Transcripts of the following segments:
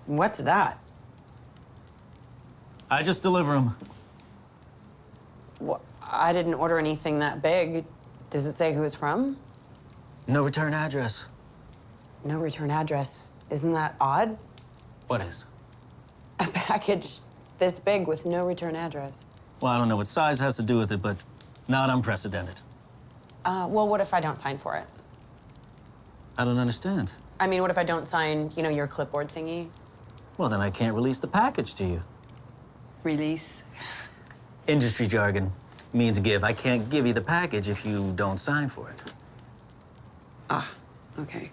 What's that? I just deliver them. Well, I didn't order anything that big. Does it say who it's from? No return address. No return address. Isn't that odd? What is? A package this big with no return address. Well, I don't know what size has to do with it, but it's not unprecedented. Well, what if I don't sign for it? I don't understand. I mean, what if I don't sign, your clipboard thingy? Well, then I can't release the package to you. Release? Industry jargon means give. I can't give you the package if you don't sign for it. Ah, okay.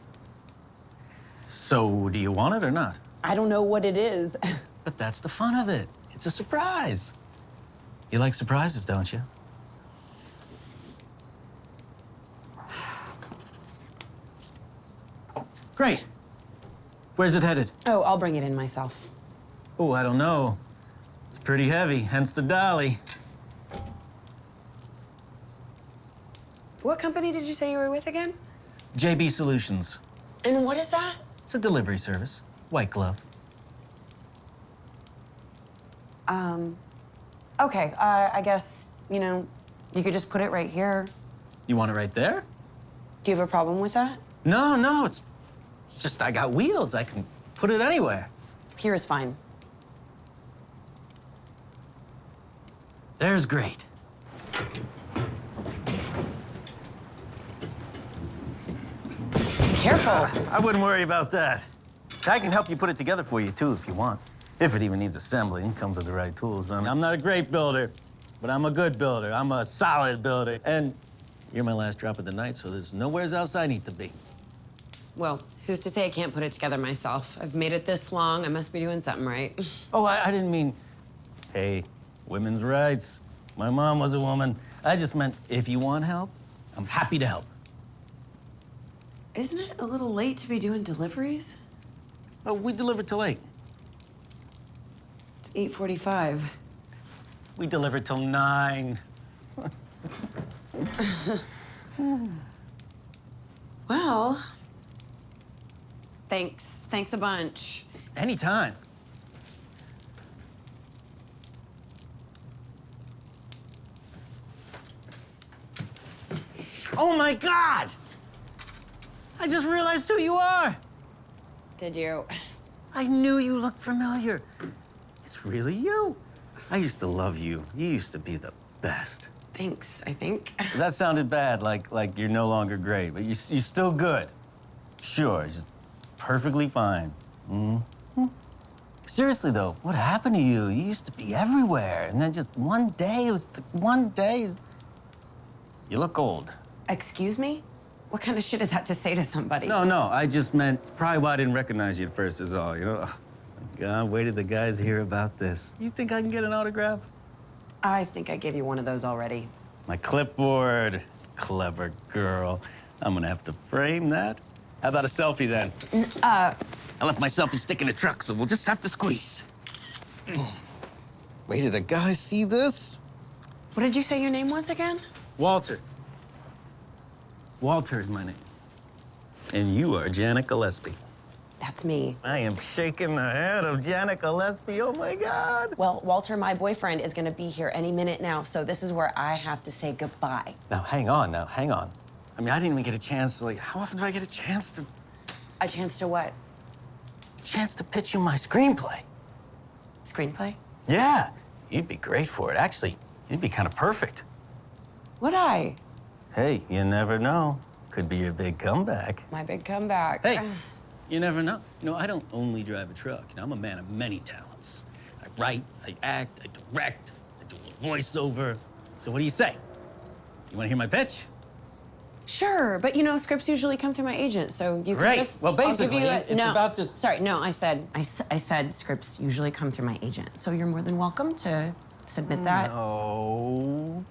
So, do you want it or not? I don't know what it is. But that's the fun of it. It's a surprise. You like surprises, don't you? Great. Where's it headed? Oh, I'll bring it in myself. Oh, I don't know. It's pretty heavy, hence the dolly. What company did you say you were with again? JB Solutions. And what is that? It's a delivery service. White glove. Okay, I guess, you could just put it right here. You want it right there? Do you have a problem with that? No, it's just I got wheels. I can put it anywhere. Here is fine. There's great. Careful. I wouldn't worry about that. I can help you put it together for you, too, if you want. If it even needs assembling, comes with the right tools. I mean, I'm not a great builder, but I'm a good builder. I'm a solid builder. And you're my last drop of the night, so there's nowhere else I need to be. Well, who's to say I can't put it together myself? I've made it this long. I must be doing something right. Oh, I didn't mean, hey, women's rights. My mom was a woman. I just meant if you want help, I'm happy to help. Isn't it a little late to be doing deliveries? Oh, we deliver till 8. It's 8:45. We deliver till 9. Well, thanks. Thanks a bunch. Anytime. Oh, my God! I just realized who you are. Did you? I knew you looked familiar. It's really you. I used to love you. You used to be the best. Thanks, I think. That sounded bad, like you're no longer great, but you're still good. Sure, just perfectly fine. Mm-hmm. Seriously, though, what happened to you? You used to be everywhere, and then just one day, you look old. Excuse me? What kind of shit is that to say to somebody? No, I just meant, it's probably why I didn't recognize you at first is all, Oh, my God, wait till the guys hear about this. You think I can get an autograph? I think I gave you one of those already. My clipboard. Clever girl. I'm gonna have to frame that. How about a selfie then? I left my selfie stick in the truck, so we'll just have to squeeze. Wait, did a guy see this? What did you say your name was again? Walter. Walter is my name. And you are Janet Gillespie. That's me. I am shaking the head of Janet Gillespie. Oh, my God. Well, Walter, my boyfriend, is gonna be here any minute now, so this is where I have to say goodbye. Now, hang on. I mean, I didn't even get a chance to, how often do I get a chance to... A chance to what? A chance to pitch you my screenplay. Screenplay? Yeah, you'd be great for it. Actually, you'd be kind of perfect. Would I? Hey, you never know. Could be your big comeback. My big comeback. Hey, you never know. I don't only drive a truck. I'm a man of many talents. I write, I act, I direct, I do a voiceover. So what do you say? You want to hear my pitch? Sure, but scripts usually come through my agent, so you Great. can just... Well, I'll give basically, you it's about this... Sorry, no, I said scripts usually come through my agent, so you're more than welcome to submit that. No.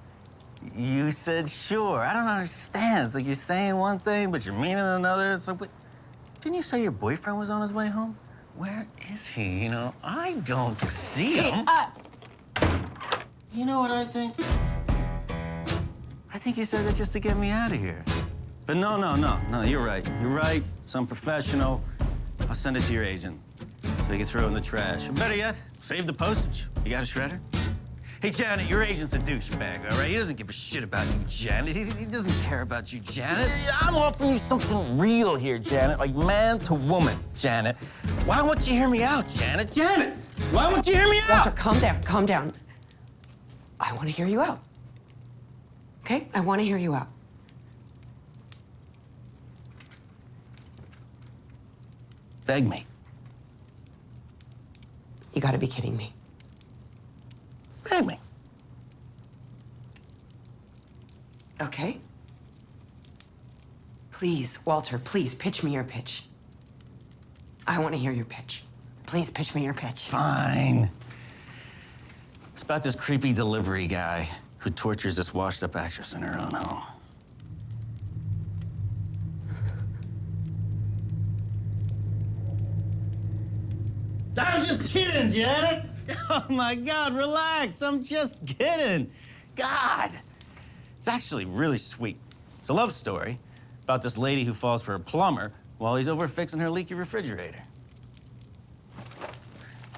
You said sure. I don't understand. It's like you're saying one thing, but you're meaning another. So, didn't you say your boyfriend was on his way home? Where is he? I don't see him. You know what I think? I think you said that just to get me out of here. But no, you're right. You're right. Some professional. I'll send it to your agent. So so you can throw it in the trash. Or better yet, save the postage. You got a shredder? Hey, Janet, your agent's a douchebag, all right? He doesn't give a shit about you, Janet. He doesn't care about you, Janet. I'm offering you something real here, Janet, like man to woman, Janet. Why won't you hear me out, Janet? Janet, why won't you hear me out? Walter, calm down, calm down. I want to hear you out. Okay? I want to hear you out. Beg me. You got to be kidding me. Beg me. Okay? Please, Walter, please pitch me your pitch. I want to hear your pitch. Please pitch me your pitch. Fine. It's about this creepy delivery guy who tortures this washed-up actress in her own home. I'm just kidding, Janet. Oh, my God, relax. I'm just kidding. God. It's actually really sweet. It's a love story about this lady who falls for a plumber while he's over fixing her leaky refrigerator.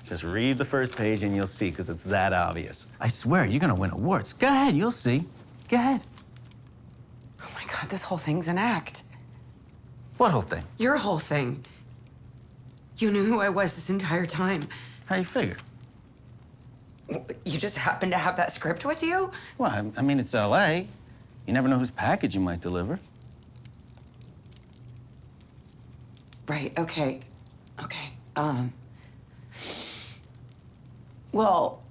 Just read the first page and you'll see, because it's that obvious. I swear, you're gonna win awards. Go ahead, you'll see. Go ahead. Oh my God, this whole thing's an act. What whole thing? Your whole thing. You knew who I was this entire time. How you figure? You just happened to have that script with you? Well, I mean, it's L.A. You never know whose package you might deliver. Right, okay. Okay, well,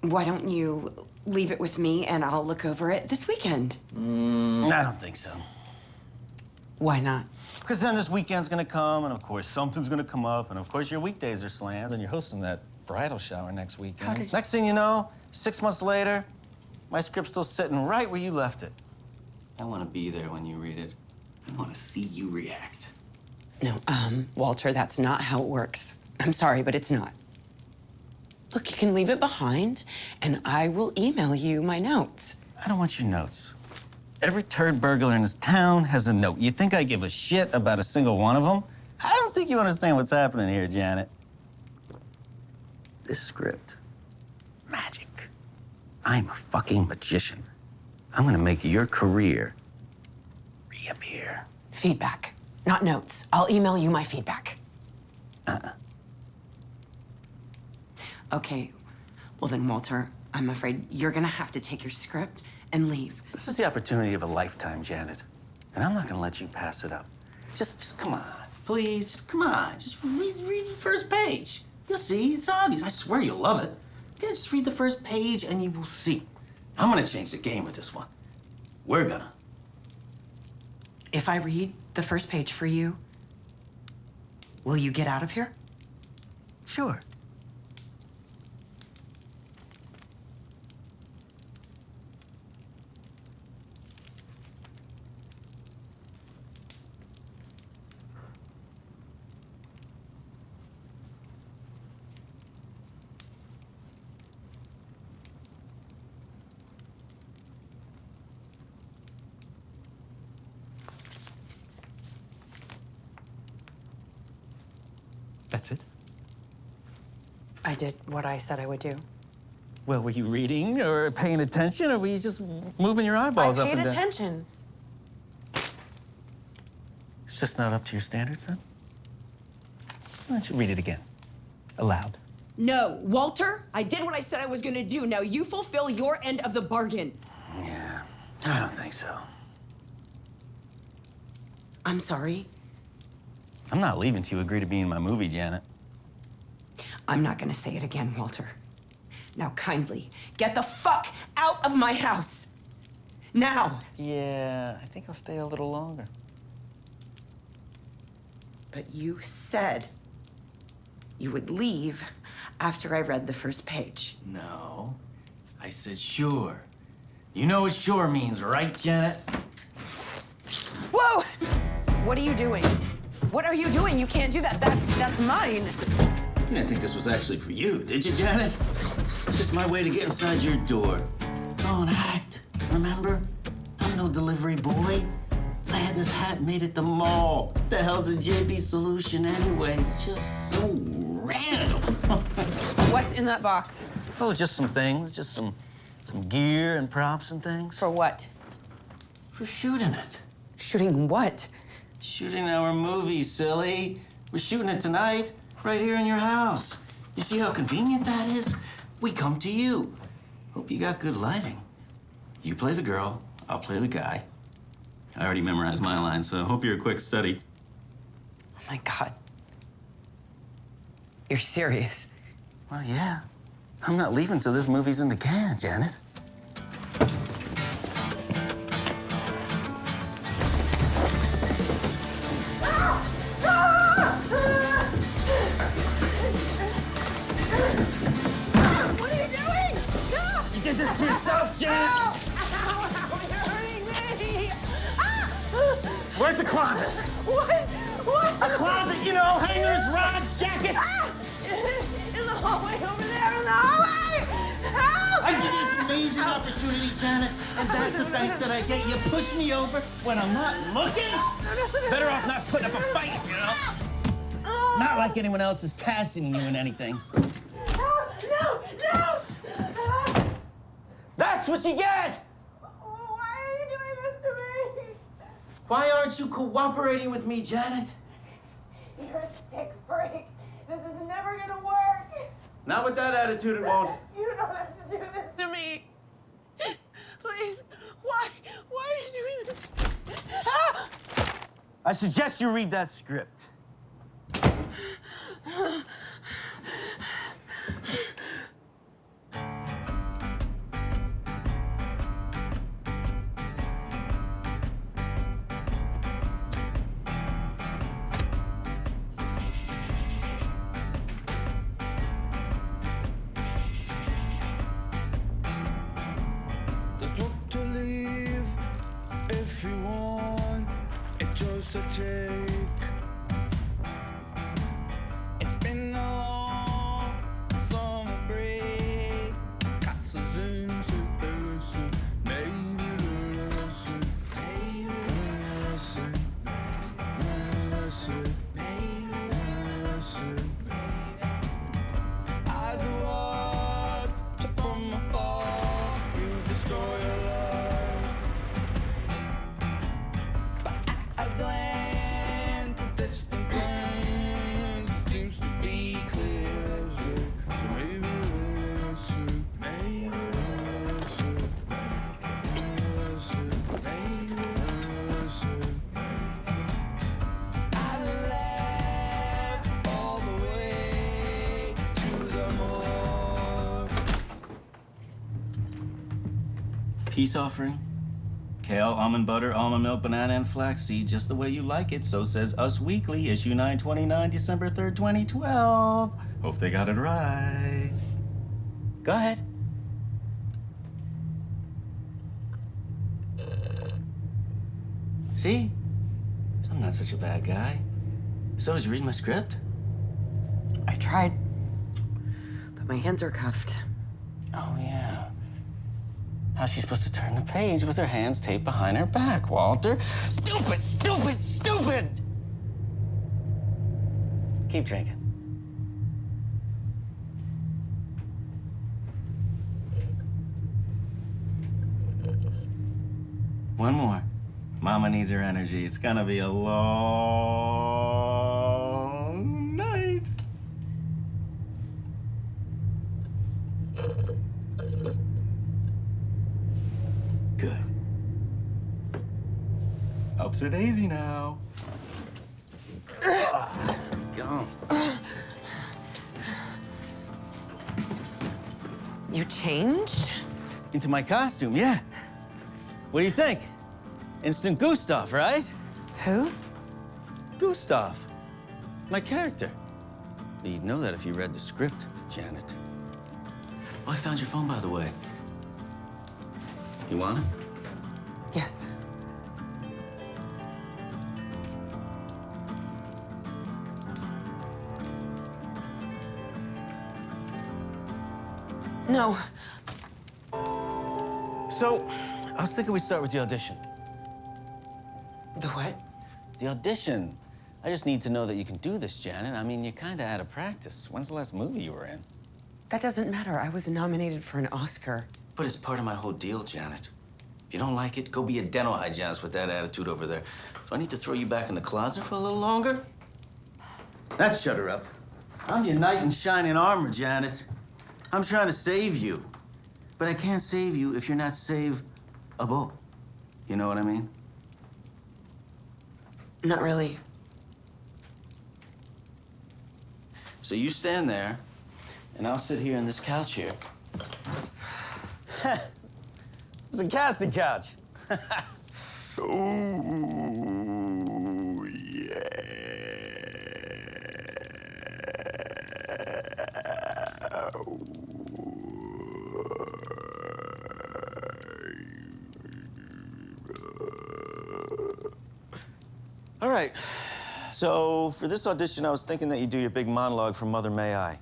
why don't you leave it with me and I'll look over it this weekend? I don't think so. Why not? Because then this weekend's gonna come, and of course, something's gonna come up, and of course, your weekdays are slammed, and you're hosting that bridal shower next weekend. How did- Next thing you know, 6 months later, my script's still sitting right where you left it. I wanna be there when you read it. I wanna see you react. No, Walter, that's not how it works. I'm sorry, but it's not. Look, you can leave it behind, and I will email you my notes. I don't want your notes. Every turd burglar in this town has a note. You think I give a shit about a single one of them? I don't think you understand what's happening here, Janet. This script is magic. I'm a fucking magician. I'm gonna make your career reappear. Feedback, not notes. I'll email you my feedback. Okay, well then, Walter, I'm afraid you're gonna have to take your script and leave. This is the opportunity of a lifetime, Janet. And I'm not gonna let you pass it up. Just come on. Please, just come on. Just read the first page. You'll see, it's obvious. I swear you'll love it. Yeah, just read the first page and you will see. I'm gonna change the game with this one. We're gonna. If I read the first page for you, will you get out of here? Sure. That's it? I did what I said I would do. Well, were you reading or paying attention, or were you just moving your eyeballs I up paid and down? attention. It's just not up to your standards, then? Why don't you read it again? Aloud. No, Walter, I did what I said I was gonna do. Now you fulfill your end of the bargain. Yeah, I don't think so. I'm sorry. I'm not leaving till you agree to be in my movie, Janet. I'm not gonna say it again, Walter. Now, kindly, get the fuck out of my house. Now. Yeah, I think I'll stay a little longer. But you said you would leave after I read the first page. No, I said sure. You know what sure means, right, Janet? Whoa! What are you doing? What are you doing? You can't do that. That's mine. You didn't think this was actually for you, did you, Janet? It's just my way to get inside your door. It's all an act, remember? I'm no delivery boy. I had this hat made at the mall. The hell's a JB solution anyway? It's just so random. What's in that box? Oh, just some things, just some gear and props and things. For what? For shooting it. Shooting what? Shooting our movie, silly. We're shooting it tonight, right here in your house. You see how convenient that is? We come to you. Hope you got good lighting. You play the girl, I'll play the guy. I already memorized my lines, so hope you're a quick study. Oh my God. You're serious? Well, yeah. I'm not leaving till this movie's in the can, Janet. What are you doing? No! You did this to yourself, Janet! Ow! You're hurting me! Where's the closet? What? A closet, you know, hangers, rods, jackets. In the hallway over there, in the hallway! Help! I give you this amazing opportunity, Janet, and that's the thanks that I get. You push me over when I'm not looking. Better off not putting up a fight, you know? Not like anyone else is casting you in anything. No! That's what you get! Why are you doing this to me? Why aren't you cooperating with me, Janet? You're a sick freak. This is never gonna work. Not with that attitude, it won't. You don't have to do this to me. Please. Why are you doing this? Ah! I suggest you read that script. There's room to leave if you want it just to take. It's been a long summer break. Got some zooms to listen. Maybe listen. Maybe listen. Maybe listen. Maybe listen. I do watch from afar. You destroy a life. But at a glance, a distant glance, it seems to be clear as day. So maybe listen, maybe listen, maybe listen, maybe listen. I left all the way to the morgue. Peace offering. Kale, almond butter, almond milk, banana, and flaxseed, just the way you like it. So says Us Weekly, issue 929, December 3rd, 2012. Hope they got it right. Go ahead. See? I'm not such a bad guy. So did you read my script? I tried, but my hands are cuffed. Oh, yeah. How's she supposed to turn the page with her hands taped behind her back, Walter? Stupid, stupid, stupid! Keep drinking. One more. Mama needs her energy. It's gonna be a long night. Good. Ups a daisy now. Go. You changed? Into my costume, yeah. What do you think? Instant Gustav, right? Who? Gustav. My character. You'd know that if you read the script, Janet. Oh, I found your phone, by the way. You want it? Yes. No. So, I was thinking we'd start with the audition. The what? The audition. I just need to know that you can do this, Janet. I mean, you're kind of out of practice. When's the last movie you were in? That doesn't matter. I was nominated for an Oscar. But it's part of my whole deal, Janet. If you don't like it, go be a dental hygienist with that attitude over there. Do I need to throw you back in the closet for a little longer? Let's shut her up. I'm your knight in shining armor, Janet. I'm trying to save you. But I can't save you if you're not save-able. You know what I mean? Not really. So you stand there, and I'll sit here on this couch here. It's a casting couch. Oh, yeah. All right. So for this audition, I was thinking that you do your big monologue from Mother May I.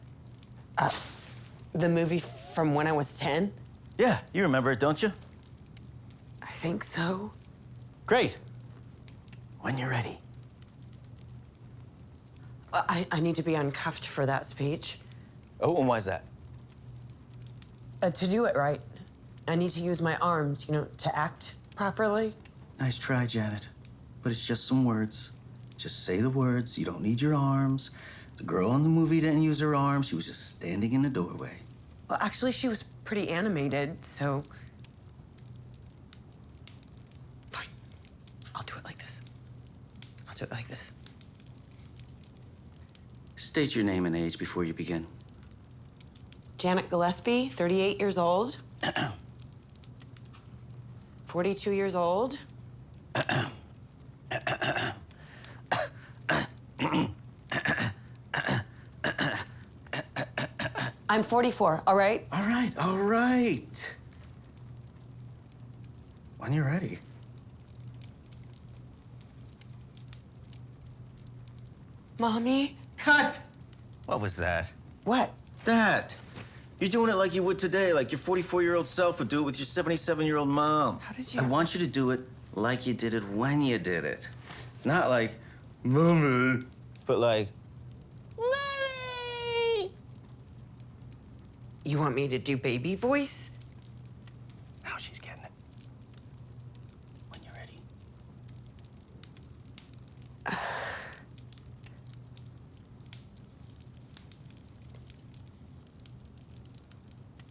The movie from when I was 10? Yeah, you remember it, don't you? I think so. Great. When you're ready. I need to be uncuffed for that speech. Oh, and why's that? To do it right, I need to use my arms, to act properly. Nice try, Janet. But it's just some words. Just say the words. You don't need your arms. The girl in the movie didn't use her arms. She was just standing in the doorway. Well, actually, she was pretty animated, so... Fine. I'll do it like this. I'll do it like this. State your name and age before you begin. Janet Gillespie, 38 years old. 42 years old. I'm 44, all right? All right, all right. When you're ready. Mommy? Cut! What was that? What? That. You're doing it like you would today, like your 44-year-old self would do it with your 77-year-old mom. How did you... I want you to do it like you did it when you did it. Not like, Mommy, but like, Mommy! You want me to do baby voice? Now she's getting it. When you're ready.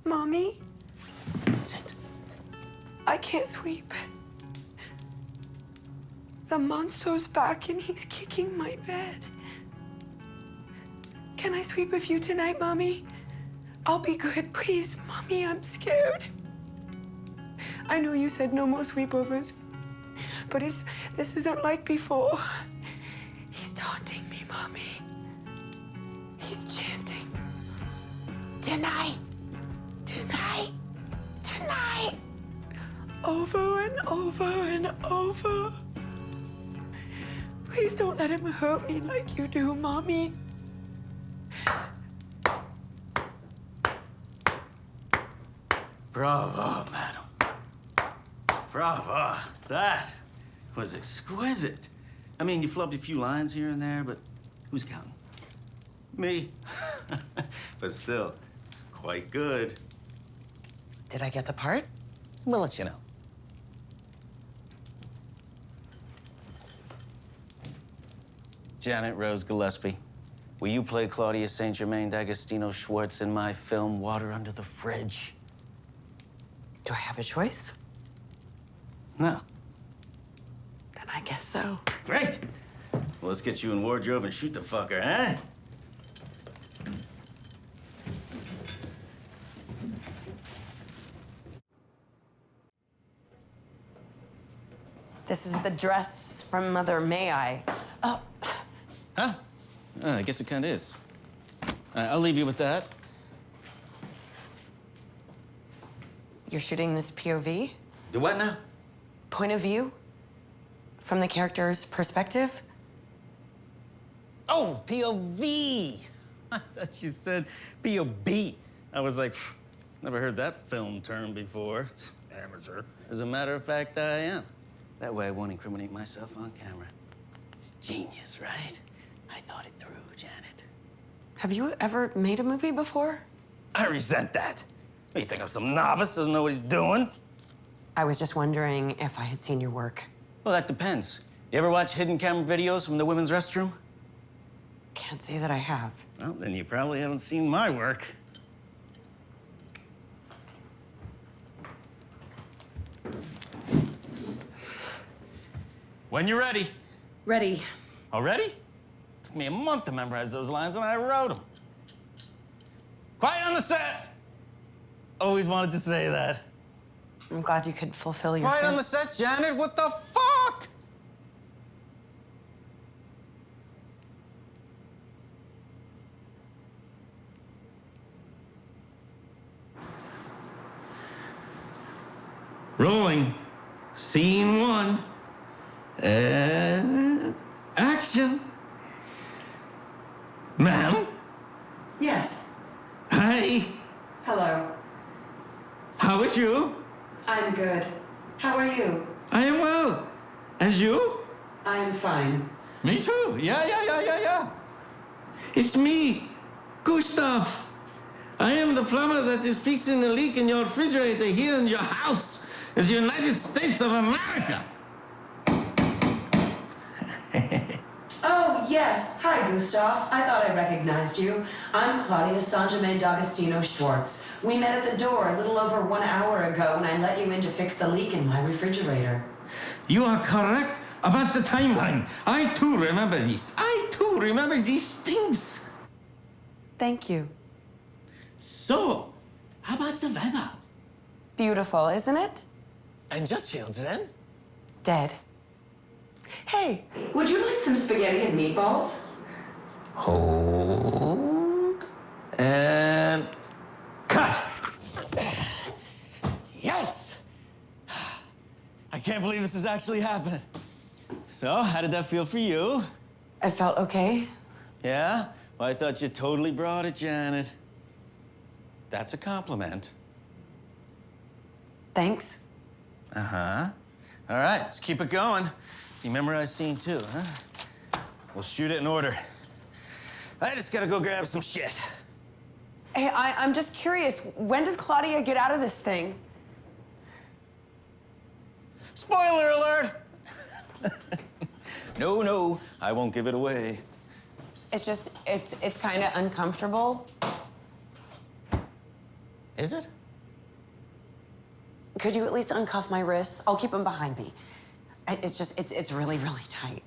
Mommy? Sit. I can't sweep. The monster's back and he's kicking my bed. Can I sweep with you tonight, Mommy? I'll be good, please. Mommy, I'm scared. I know you said no more sleepovers, but this isn't like before. He's taunting me, Mommy. He's chanting. Tonight, tonight, tonight. Over and over and over. Please don't let him hurt me like you do, Mommy. Bravo, madam. Bravo. That was exquisite. I mean, you flubbed a few lines here and there, but who's counting? Me. But still, quite good. Did I get the part? We'll let you know. Janet Rose Gillespie, will you play Claudia St. Germain D'Agostino Schwartz in my film Water Under the Fridge? Do I have a choice? No. Then I guess so. Great. Well, let's get you in wardrobe and shoot the fucker, huh? This is the dress from Mother May I. Huh? I guess it kind of is. I'll leave you with that. You're shooting this POV? Do what now? Point of view? From the character's perspective? Oh, POV. I thought you said POB. I was like, never heard that film term before. It's amateur. As a matter of fact, I am. That way I won't incriminate myself on camera. It's genius, right? I thought it through, Janet. Have you ever made a movie before? I resent that. You think I'm some novice, doesn't know what he's doing? I was just wondering if I had seen your work. Well, that depends. You ever watch hidden camera videos from the women's restroom? Can't say that I have. Well, then you probably haven't seen my work. When you're ready. Ready. Already? Took me a month to memorize those lines, and I wrote them. Quiet on the set! Always wanted to say that. I'm glad you could fulfill your Quiet on fan- the set, Janet! What the fuck? Rolling. Scene 1. And action. Ma'am? Yes. Hi. Hello. How is you? I'm good. How are you? I am well. And you? I am fine. Me too. Yeah. It's me, Gustav. I am the plumber that is fixing the leak in your refrigerator here in your house in the United States of America. Oh, yes. Hi, Gustav. I thought I recognized you. I'm Claudia Sanjame D'Agostino Schwartz. We met at the door a little over 1 hour ago when I let you in to fix the leak in my refrigerator. You are correct about the timeline. I too remember this. I too remember these things. Thank you. So, how about the weather? Beautiful, isn't it? And your children? Dead. Hey, Would you like some spaghetti and meatballs? Hold. And cut. Yes! I can't believe this is actually happening. So, how did that feel for you? I felt okay. Yeah? Well, I thought you totally brought it, Janet. That's a compliment. Thanks. Uh-huh. All right, let's keep it going. You memorize scene 2, huh? We'll shoot it in order. I just gotta go grab some shit. Hey, I'm just curious. When does Claudia get out of this thing? Spoiler alert! No, I won't give it away. It's just, it's kind of uncomfortable. Is it? Could you at least uncuff my wrists? I'll keep them behind me. It's just, it's really, really tight.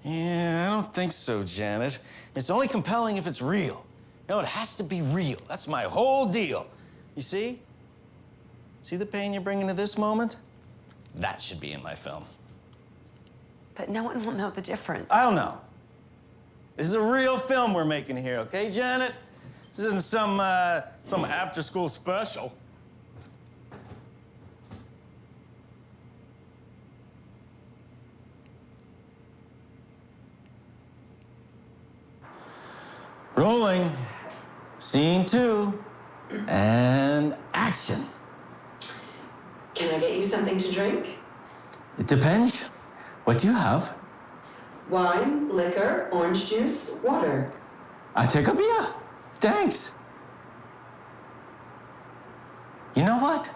Yeah, I don't think so, Janet. It's only compelling if it's real. No, it has to be real. That's my whole deal. You see? See the pain you're bringing to this moment? That should be in my film. But no one will know the difference. I'll know. This is a real film we're making here, okay, Janet? This isn't some after-school special. Rolling. Scene 2. And action. Can I get you something to drink? It depends. What do you have? Wine, liquor, orange juice, water. I take a beer. Thanks. You know what?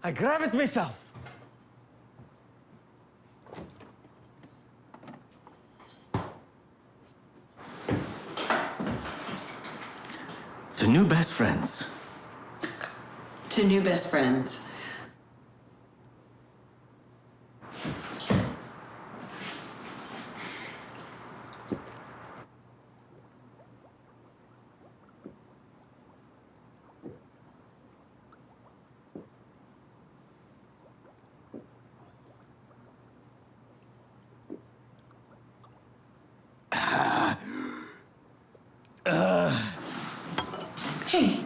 I grab it myself. To new best friends. To new best friends. Hey,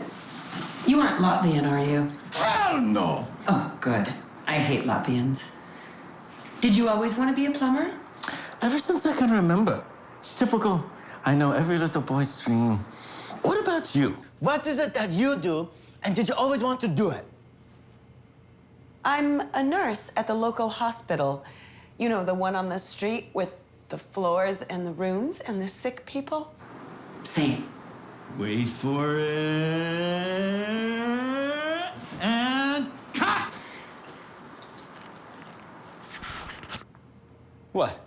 you aren't Latvian, are you? Hell no! Oh, good. I hate Latvians. Did you always want to be a plumber? Ever since I can remember. It's typical. I know every little boy's dream. What about you? What is it that you do, and did you always want to do it? I'm a nurse at the local hospital. You know, the one on the street with the floors and the rooms and the sick people? Same. Wait for it. And cut! What?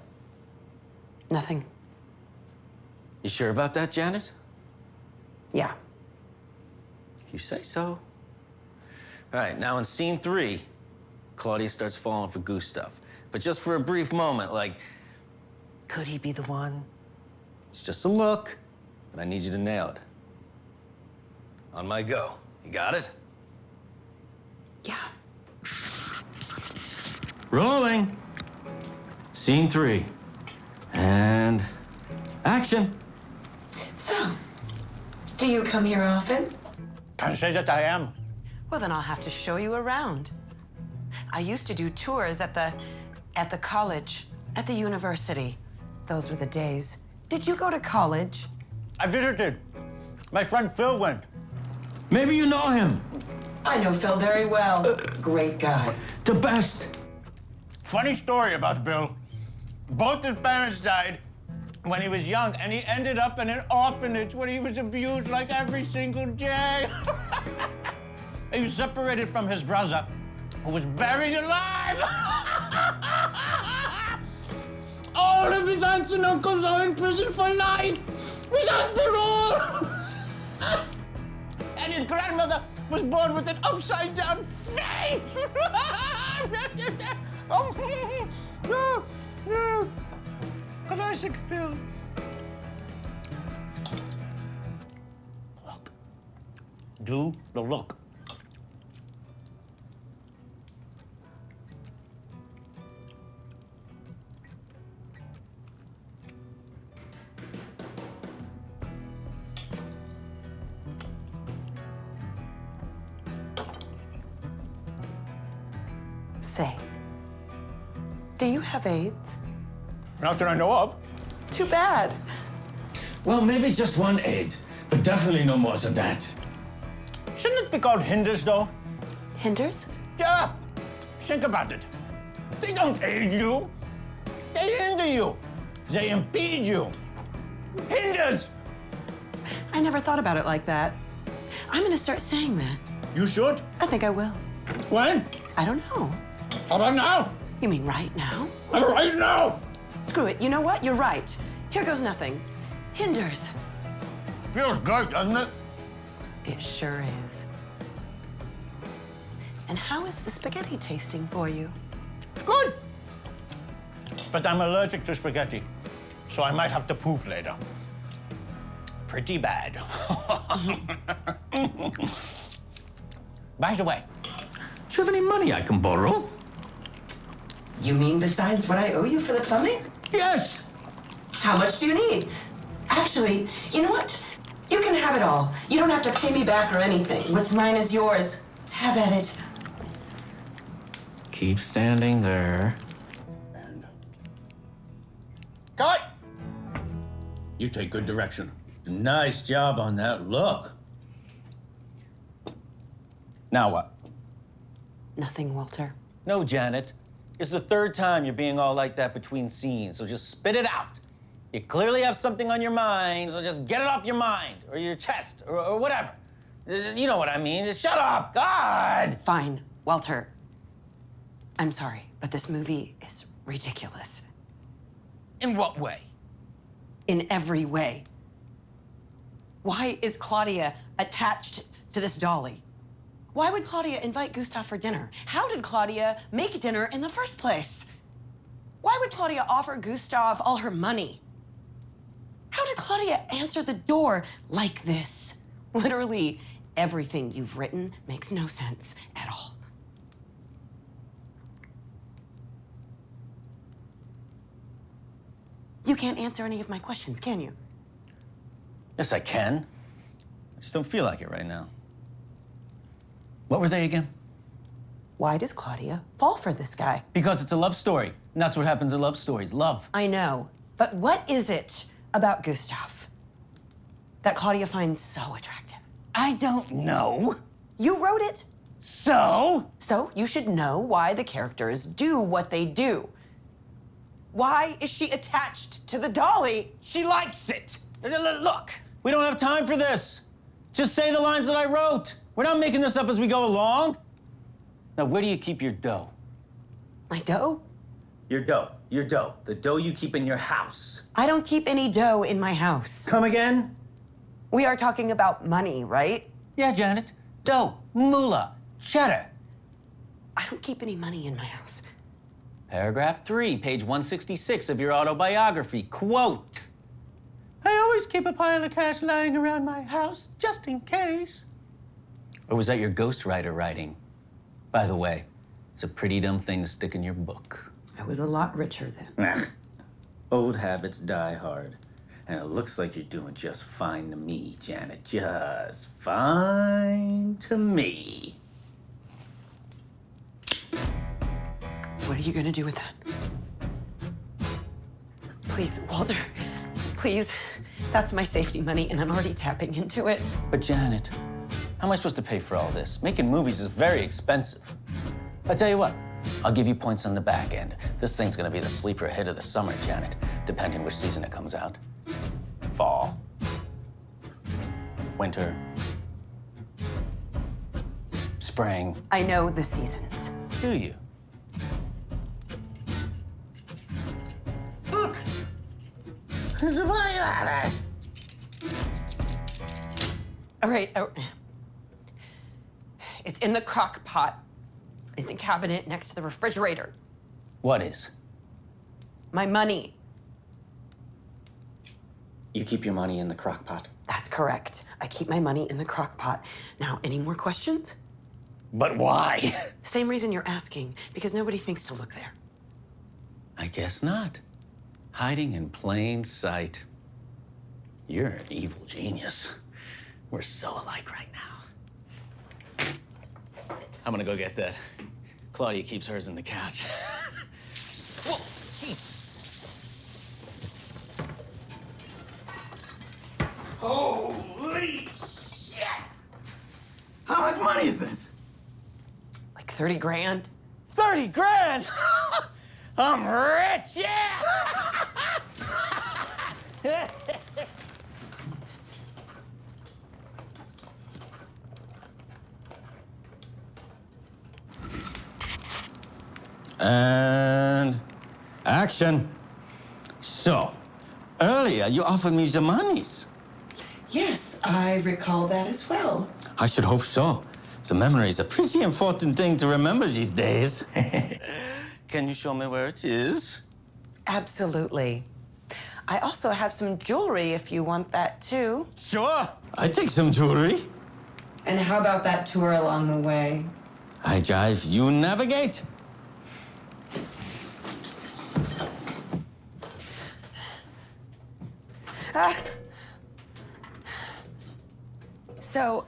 Nothing. You sure about that, Janet? Yeah. You say so. All right, now in scene 3, Claudia starts falling for Gustav. But just for a brief moment, like, could he be the one? It's just a look, but I need you to nail it. On my go. You got it? Yeah. Rolling. Scene 3. And action. So, do you come here often? Can't say that I am. Well, then I'll have to show you around. I used to do tours at the college, at the university. Those were the days. Did you go to college? I visited. My friend Phil went. Maybe you know him. I know Phil very well. Great guy. The best. Funny story about Bill. Both his parents died when he was young, and he ended up in an orphanage where he was abused like every single day. He was separated from his brother, who was buried alive. All of his aunts and uncles are in prison for life without parole. And his grandmother was born with an upside-down face. Classic film. Look. Do the look. Say, do you have AIDS? Not that I know of. Too bad. Well, maybe just one aid, but definitely no more than that. Shouldn't it be called hinders, though? Hinders? Yeah. Think about it. They don't aid you. They hinder you. They impede you. Hinders. I never thought about it like that. I'm gonna start saying that. You should. I think I will. When? I don't know. How about now? You mean right now? Right now. Screw it. You know what? You're right. Here goes nothing. Hinders. Feels good, doesn't it? It sure is. And how is the spaghetti tasting for you? Good. But I'm allergic to spaghetti, so I might have to poop later. Pretty bad. By the way, Do you have any money I can borrow? You mean besides what I owe you for the plumbing? Yes. How much do you need? Actually, you know what? You can have it all. You don't have to pay me back or anything. What's mine is yours. Have at it. Keep standing there. and cut. You take good direction. Nice job on that look. Now what? Nothing, Walter. No, Janet. It's the 3rd time you're being all like that between scenes, so just spit it out. You clearly have something on your mind, so just get it off your mind, or your chest, or whatever. You know what I mean. Just shut up, God! Fine, Walter. I'm sorry, but this movie is ridiculous. In what way? In every way. Why is Claudia attached to this dolly? Why would Claudia invite Gustav for dinner? How did Claudia make dinner in the first place? Why would Claudia offer Gustav all her money? How did Claudia answer the door like this? Literally, everything you've written makes no sense at all. You can't answer any of my questions, can you? Yes, I can. I just don't feel like it right now. What were they again? Why does Claudia fall for this guy? Because it's a love story. And that's what happens in love stories. Love. I know, but what is it about Gustav that Claudia finds so attractive? I don't know. You wrote it. So? So you should know why the characters do what they do. Why is she attached to the dolly? She likes it. Look, we don't have time for this. Just say the lines that I wrote. We're not making this up as we go along. Now, where do you keep your dough? My dough? Your dough. The dough you keep in your house. I don't keep any dough in my house. Come again? We are talking about money, right? Yeah, Janet. Dough, moolah, cheddar. I don't keep any money in my house. Paragraph 3, page 166 of your autobiography. Quote, I always keep a pile of cash lying around my house, just in case. Or was that your ghostwriter writing? By the way, it's a pretty dumb thing to stick in your book. I was a lot richer then. Nah. Old habits die hard. And it looks like you're doing just fine to me, Janet. Just fine to me. What are you gonna do with that? Please, Walter, please. That's my safety money, and I'm already tapping into it. But Janet, how am I supposed to pay for all this? Making movies is very expensive. I tell you what, I'll give you points on the back end. This thing's gonna be the sleeper hit of the summer, Janet, depending which season it comes out. Fall, winter, spring. I know the seasons. Do you? Look! There's a money ladder! All right. It's in the crock pot, in the cabinet next to the refrigerator. What is? My money. You keep your money in the crock pot. That's correct. I keep my money in the crock pot. Now, any more questions? But why? Same reason you're asking, because nobody thinks to look there. I guess not. Hiding in plain sight. You're an evil genius. We're so alike right now. I'm gonna go get that. Claudia keeps hers in the couch. Whoa, jeez. Holy shit! How much money is this? Like 30 grand? 30 grand! I'm rich, yeah! And action. So, earlier you offered me the monies. Yes, I recall that as well. I should hope so. The memory is a pretty important thing to remember these days. Can you show me where it is? Absolutely. I also have some jewelry if you want that too. Sure. I take some jewelry. And how about that tour along the way? I drive, you navigate. So,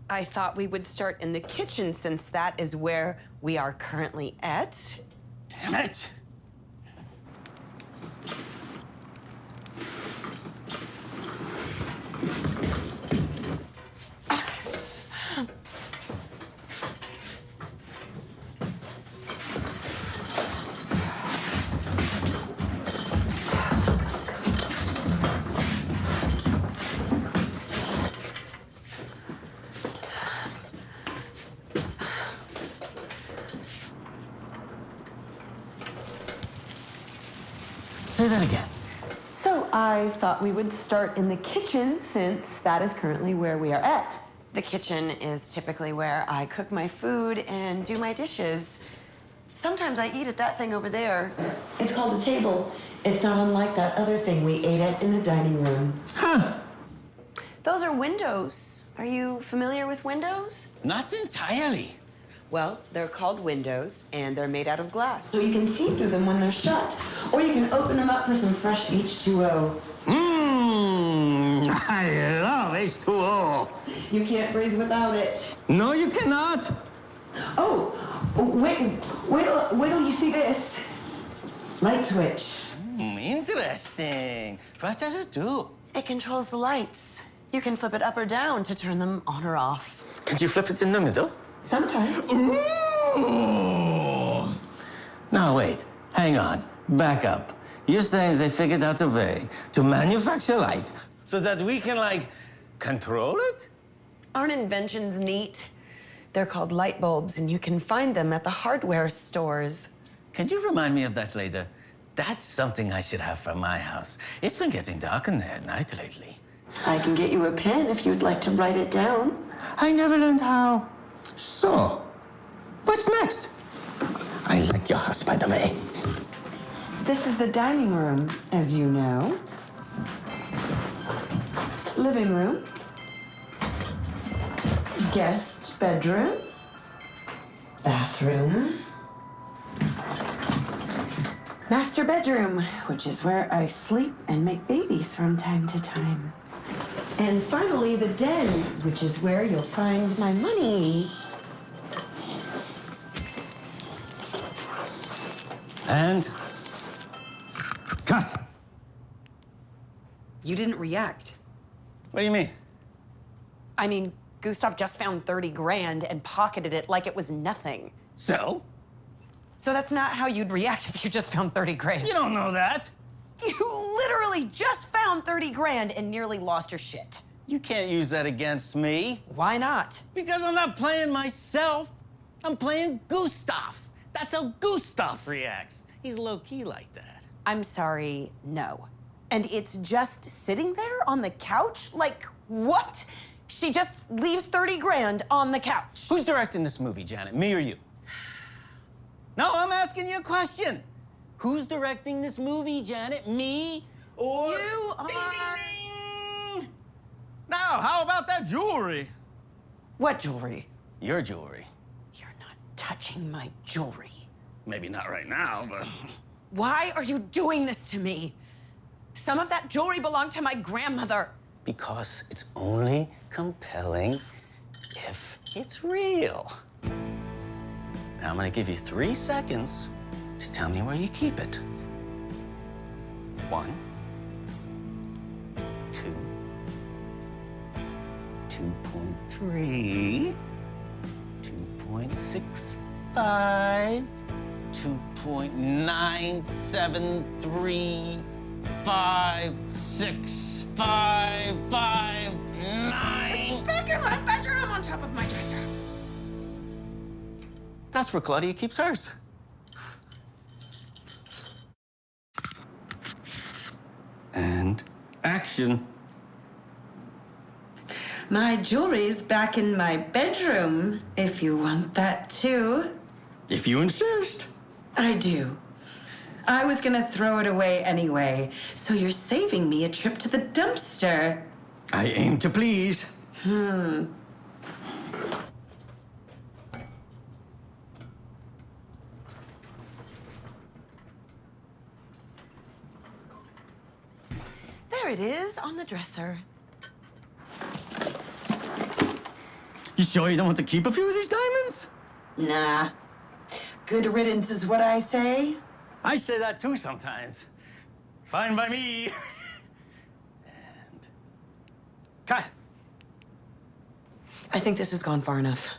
I thought we would start in the kitchen since that is where we are currently at. Damn it. Say that again. So I thought we would start in the kitchen since that is currently where we are at. The kitchen is typically where I cook my food and do my dishes. Sometimes I eat at that thing over there. It's called a table. It's not unlike that other thing we ate at in the dining room. Huh. Those are windows. Are you familiar with windows? Not entirely. Well, they're called windows, and they're made out of glass. So you can see through them when they're shut. Or you can open them up for some fresh H2O. I love H2O. You can't breathe without it. No, you cannot. Oh, wait till you see this. Light switch. Interesting. What does it do? It controls the lights. You can flip it up or down to turn them on or off. Could you flip it in the middle? Sometimes. Ooh. Now, wait. Hang on. Back up. You're saying they figured out a way to manufacture light so that we can, like, control it? Aren't inventions neat? They're called light bulbs, and you can find them at the hardware stores. Can you remind me of that later? That's something I should have for my house. It's been getting dark in there at night lately. I can get you a pen if you'd like to write it down. I never learned how. So, what's next? I like your house, by the way. This is the dining room, as you know. Living room. Guest bedroom. Bathroom. Master bedroom, which is where I sleep and make babies from time to time. And finally, the den, which is where you'll find my money. And cut. You didn't react. What do you mean? I mean, Gustav just found 30 grand and pocketed it like it was nothing. So? So that's not how you'd react if you just found 30 grand. You don't know that. You literally just found 30 grand and nearly lost your shit. You can't use that against me. Why not? Because I'm not playing myself. I'm playing Gustav. That's how Gustav reacts. He's low-key like that. I'm sorry, no. And it's just sitting there on the couch? Like, what? She just leaves 30 grand on the couch. Who's directing this movie, Janet? Me or you? No, I'm asking you a question. Who's directing this movie, Janet? Me or... You are... Ding, ding, ding. Now, how about that jewelry? What jewelry? Your jewelry. You're not touching my jewelry. Maybe not right now, but... Why are you doing this to me? Some of that jewelry belonged to my grandmother. Because it's only compelling if it's real. Now I'm gonna give you 3 seconds to tell me where you keep it. 1, 2, 2.3, 2.65, 2.973565559. It's back in my bedroom on top of my dresser. That's where Claudia keeps hers. And action. My jewelry's back in my bedroom, if you want that too. If you insist. I do. I was gonna throw it away anyway, so you're saving me a trip to the dumpster. I aim to please. There it is on the dresser. You sure you don't want to keep a few of these diamonds? Nah. Good riddance is what I say. I say that too sometimes. Fine by me. And cut. I think this has gone far enough.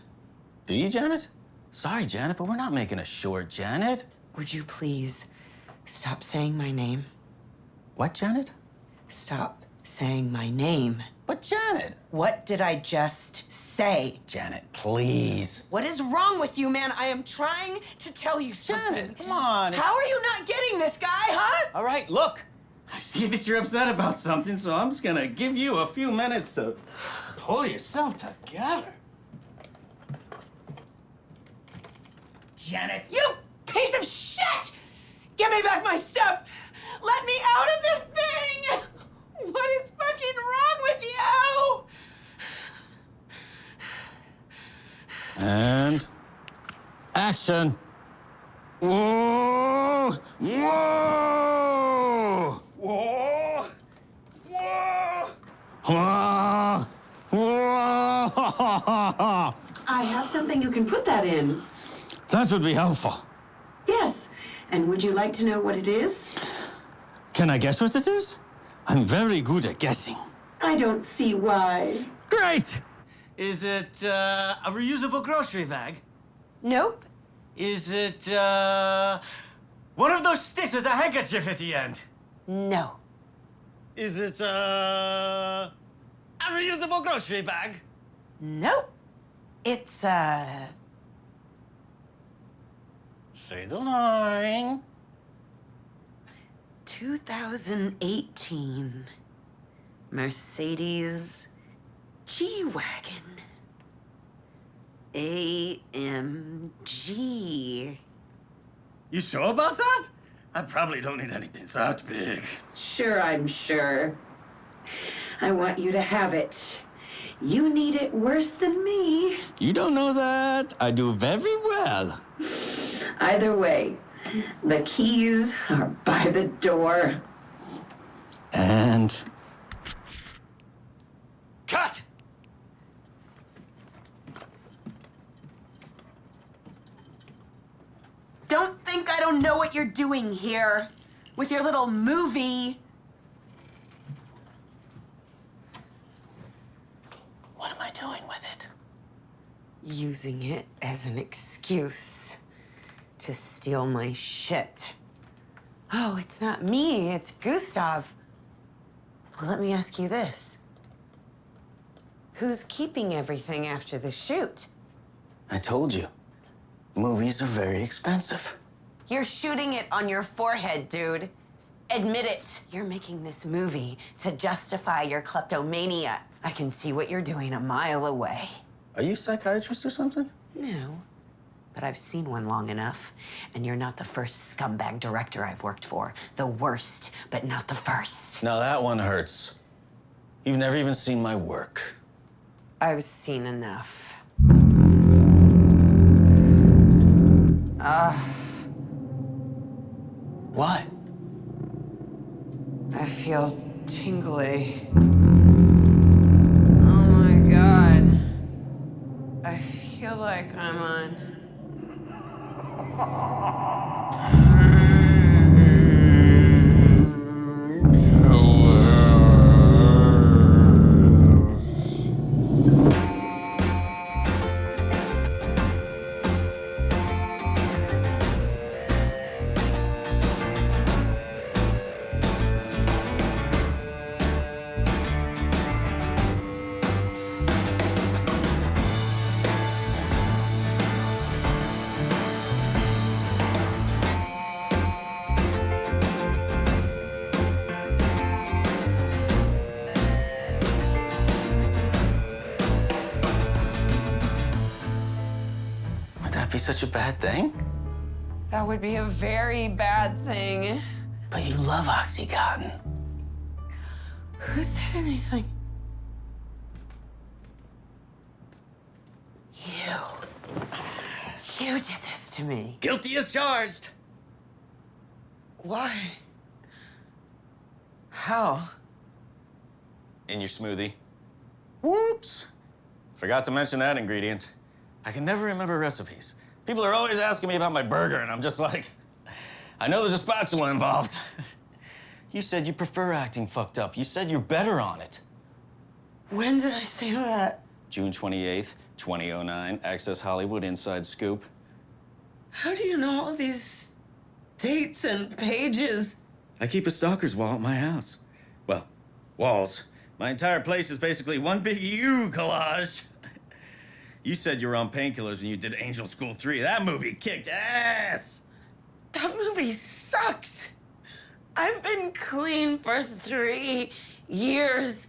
Do you, Janet? Sorry, Janet, but we're not making a short, Janet. Would you please stop saying my name? What, Janet? Stop saying my name. But Janet. What did I just say? Janet, please. What is wrong with you, man? I am trying to tell you something. Janet, come on. How are you not getting this, guy, huh? All right, look. I see that you're upset about something, so I'm just gonna give you a few minutes to pull yourself together. Janet. You piece of shit! Give me back my stuff! Let me out of this thing! What is fucking wrong with you? And action. Whoa! Whoa! Whoa! Whoa! Whoa! Whoa! I have something you can put that in. That would be helpful. Yes. And would you like to know what it is? Can I guess what it is? I'm very good at guessing. I don't see why. Great! Is it a reusable grocery bag? Nope. Is it one of those sticks with a handkerchief at the end? No. Is it a reusable grocery bag? Nope. It's, Say the line. 2018 Mercedes G-Wagon. AMG. You sure about that? I probably don't need anything that big. Sure, I'm sure. I want you to have it. You need it worse than me. You don't know that. I do very well. Either way, the keys are by the door. And Cut! Don't think I don't know what you're doing here with your little movie. what am I doing with it? Using it as an excuse to steal my shit. Oh, it's not me, it's Gustav. Well, let me ask you this. Who's keeping everything after the shoot? I told you. Movies are very expensive. You're shooting it on your forehead, dude. Admit it. You're making this movie to justify your kleptomania. I can see what you're doing a mile away. Are you a psychiatrist or something? No, but I've seen one long enough, and you're not the first scumbag director I've worked for. The worst, but not the first. Now that one hurts. You've never even seen my work. I've seen enough. What? I feel tingly. Oh my God. I feel like I'm on. Would that be such a bad thing? That would be a very bad thing. But you love Oxycontin. Who said anything? You. You did this to me. Guilty as charged. Why? How? In your smoothie. Whoops. Forgot to mention that ingredient. I can never remember recipes. People are always asking me about my burger, and I'm just like, I know there's a spatula involved. You said you prefer acting fucked up. You said you're better on it. When did I say that? June 28th, 2009, Access Hollywood Inside Scoop. How do you know all these dates and pages? I keep a stalker's wall at my house. Well, walls. My entire place is basically one big you collage. You said you were on painkillers when you did Angel School 3. That movie kicked ass! That movie sucked. I've been clean for 3 years.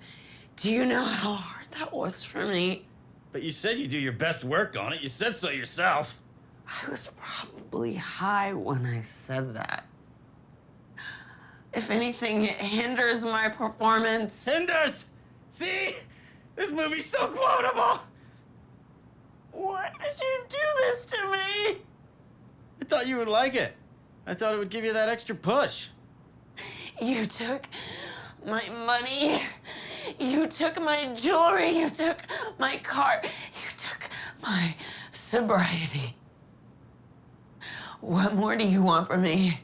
Do you know how hard that was for me? But you said you do your best work on it. You said so yourself. I was probably high when I said that. If anything, it hinders my performance. Hinders! See? This movie's so quotable! Why did you do this to me? I thought you would like it. I thought it would give you that extra push. You took my money. You took my jewelry. You took my car. You took my sobriety. What more do you want from me?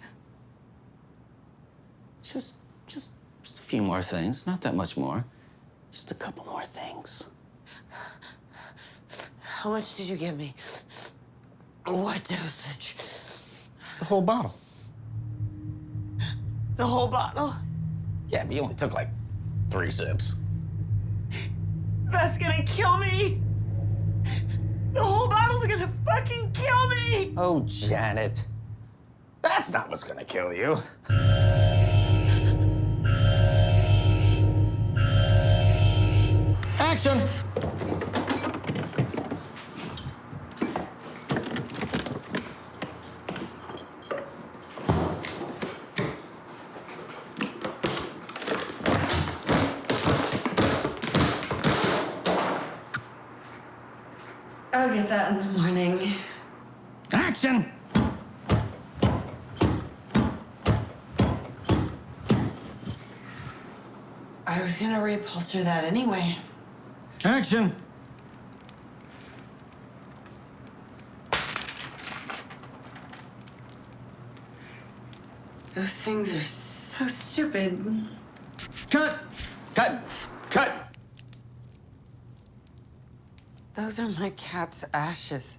Just a few more things. Not that much more. Just a couple more things. How much did you give me? What dosage? The whole bottle. The whole bottle? Yeah, but you only took like 3 sips. That's gonna kill me! The whole bottle's gonna fucking kill me! Oh, Janet. That's not what's gonna kill you. Action! I'll get that in the morning. Action! I was gonna reupholster that anyway. Action! Those things are so stupid. Cut! Cut! Cut! Those are my cat's ashes.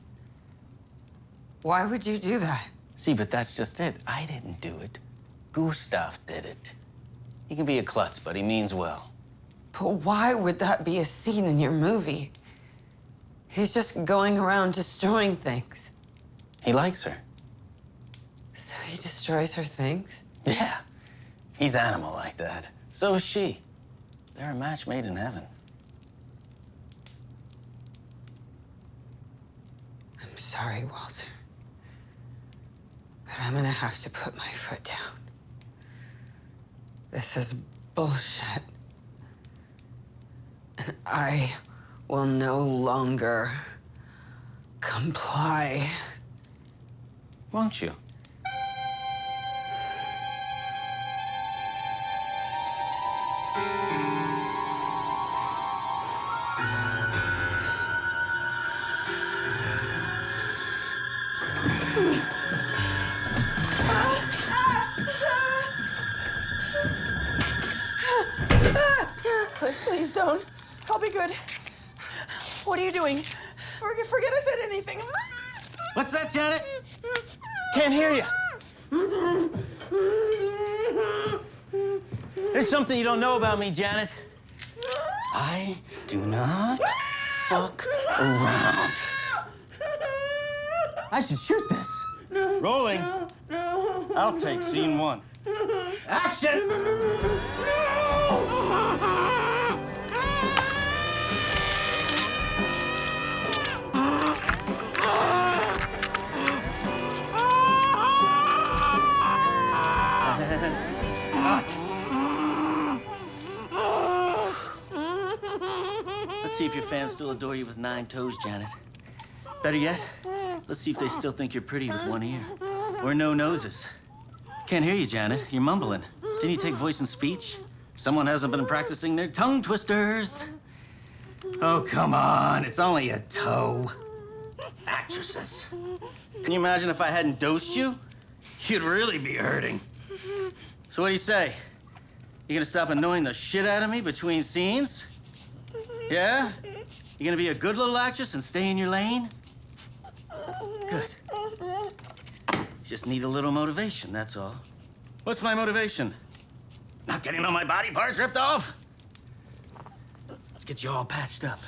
Why would you do that? See, but that's just it. I didn't do it. Gustav did it. He can be a klutz, but he means well. But why would that be a scene in your movie? He's just going around destroying things. He likes her. So he destroys her things? Yeah, he's animal like that. So is she. They're a match made in heaven. I'm sorry, Walter. But I'm gonna have to put my foot down. This is bullshit. And I will no longer comply. Won't you? Please don't. I'll be good. What are you doing? Forget I said anything. What's that, Janet? Can't hear you. There's something you don't know about me, Janet. I do not fuck around. I should shoot this. Rolling. I'll take scene 1. Action! Let's see if your fans still adore you with 9 toes, Janet. Better yet, let's see if they still think you're pretty with 1 ear. Or no noses. Can't hear you, Janet. You're mumbling. Didn't you take voice and speech? Someone hasn't been practicing their tongue twisters. Oh, come on. It's only a toe. Actresses. Can you imagine if I hadn't dosed you? You'd really be hurting. So what do you say? You gonna stop annoying the shit out of me between scenes? Yeah? You gonna be a good little actress and stay in your lane? Good. You just need a little motivation, that's all. What's my motivation? Not getting all my body parts ripped off? Let's get you all patched up.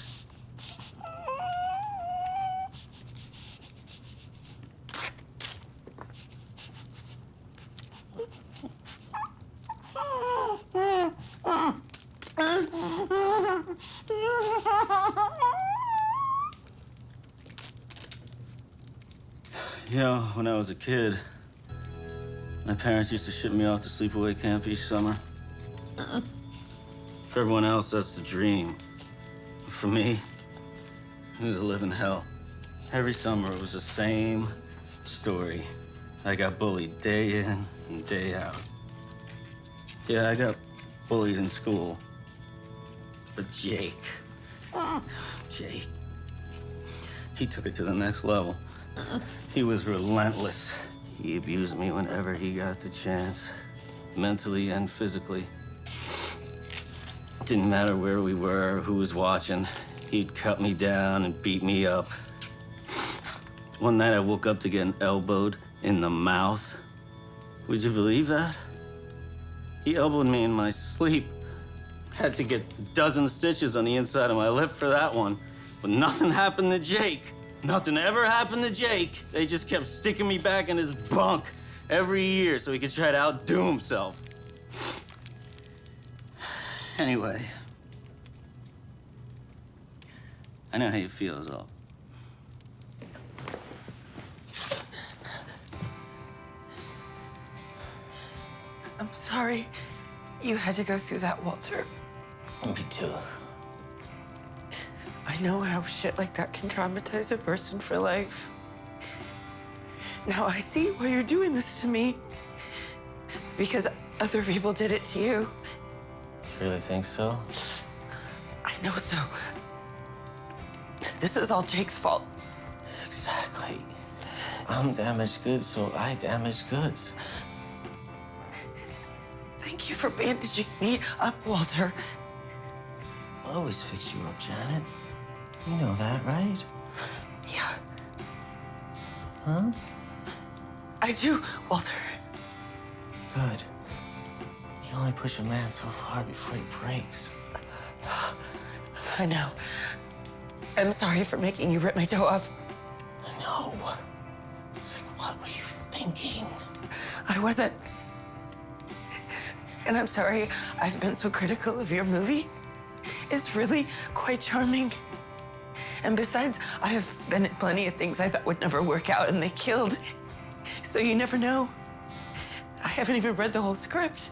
You know, when I was a kid, my parents used to ship me off to sleepaway camp each summer. For everyone else, that's the dream. For me, it was a living hell. Every summer, it was the same story. I got bullied day in and day out. Yeah, I got bullied in school. But Jake, he took it to the next level. He was relentless. He abused me whenever he got the chance, mentally and physically. It didn't matter where we were or who was watching. He'd cut me down and beat me up. One night I woke up to getting elbowed in the mouth. Would you believe that? He elbowed me in my sleep. Had to get a dozen stitches on the inside of my lip for that one. But nothing happened to Jake. Nothing ever happened to Jake. They just kept sticking me back in his bunk every year so he could try to outdo himself. Anyway, I know how you feel, is all. I'm sorry you had to go through that, Walter. Me too. I know how shit like that can traumatize a person for life. Now I see why you're doing this to me. Because other people did it to you. Really think so? I know so. This is all Jake's fault. Exactly. I'm damaged goods, so I damage goods. Thank you for bandaging me up, Walter. I'll always fix you up, Janet. You know that, right? Yeah, Huh? I do, Walter. Good. You can only push a man so far before he breaks. I know. I'm sorry for making you rip my toe off. I know. It's like, what were you thinking? I wasn't. And I'm sorry I've been so critical of your movie. It's really quite charming. And besides, I have been in plenty of things I thought would never work out and they killed. So you never know. I haven't even read the whole script.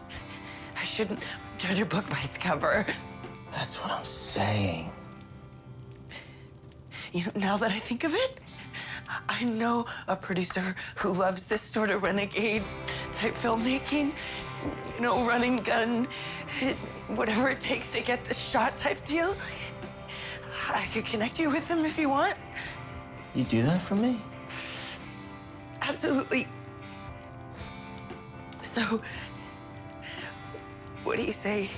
I shouldn't judge a book by its cover. That's what I'm saying. You know, now that I think of it, I know a producer who loves this sort of renegade type filmmaking. You know, run and gun, whatever it takes to get the shot type deal. I could connect you with him if you want. You do that for me? Absolutely. So, what do you say?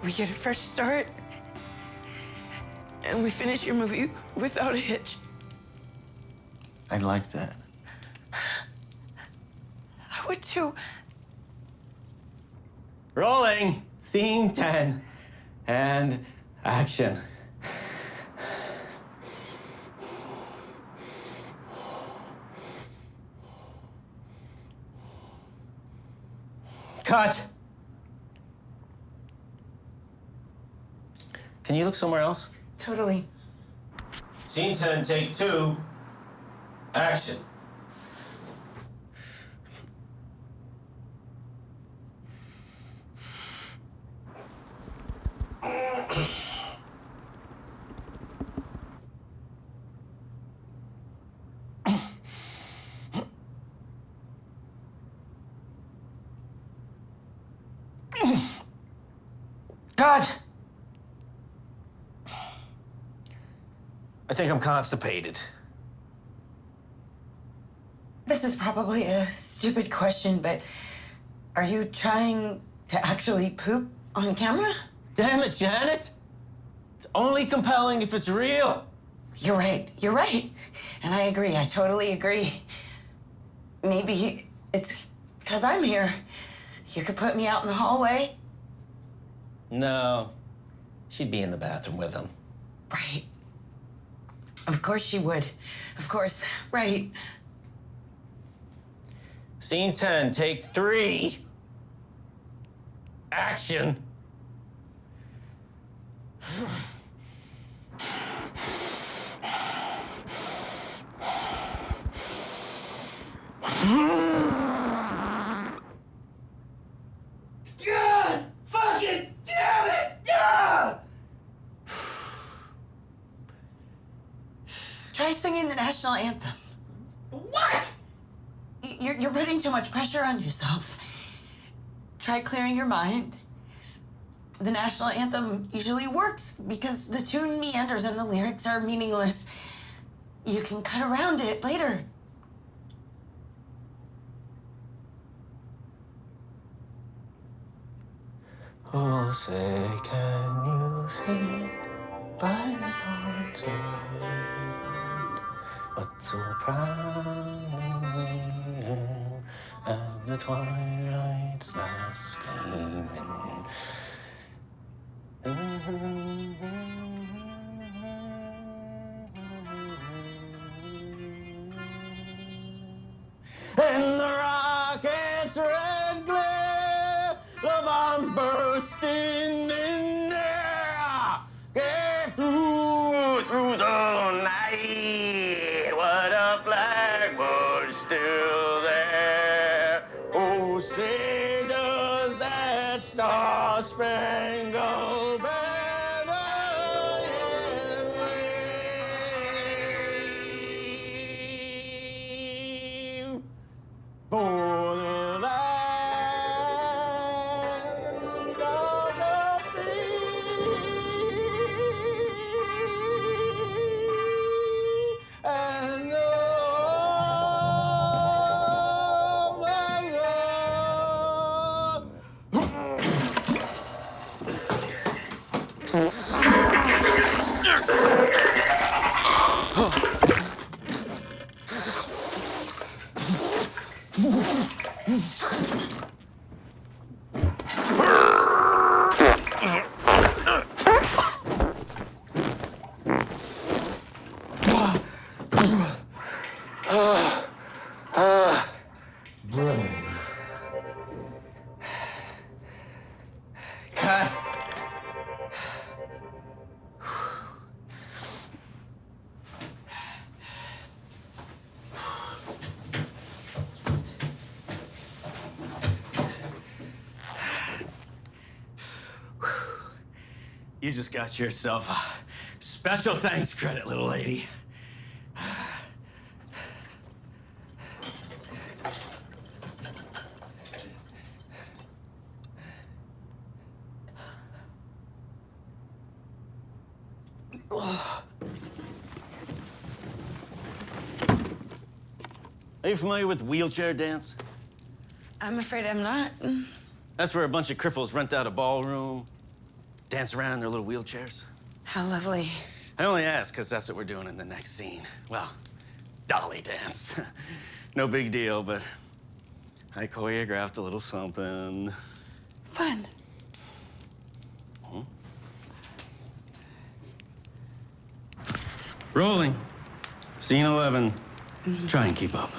We get a fresh start and we finish your movie without a hitch. I'd like that. I would too. Rolling. Scene 10. And action. Cut. Can you look somewhere else? Totally. Scene 10, take 2. Action. Cut! I think I'm constipated. This is probably a stupid question, but are you trying to actually poop on camera? Damn it, Janet! It's only compelling if it's real. You're right. You're right. And I agree. I totally agree. Maybe it's because I'm here. You could put me out in the hallway. No. She'd be in the bathroom with him. Right. Of course she would. Of course. Right. Scene 10, take 3. Action. God fucking damn it! Ah! Try singing the national anthem. What? You're putting too much pressure on yourself. Try clearing your mind. The national anthem usually works because the tune meanders and the lyrics are meaningless. You can cut around it later. Oh, say, can you see by the contour light, but so proudly waiting as the twilight's last gleaming. And the rocket's red glare, the bombs bursting in air, gave through the night. What a flag was still there. Oh, say does that star-spangled banner yet wave for the land of the free and the Cut. You just got yourself a special thanks credit, little lady. Are you familiar with wheelchair dance? I'm afraid I'm not. That's where a bunch of cripples rent out a ballroom, dance around in their little wheelchairs. How lovely. I only ask because that's what we're doing in the next scene. Well, dolly dance. No big deal, but I choreographed a little something. Fun. Rolling. Scene 11. Try and keep up.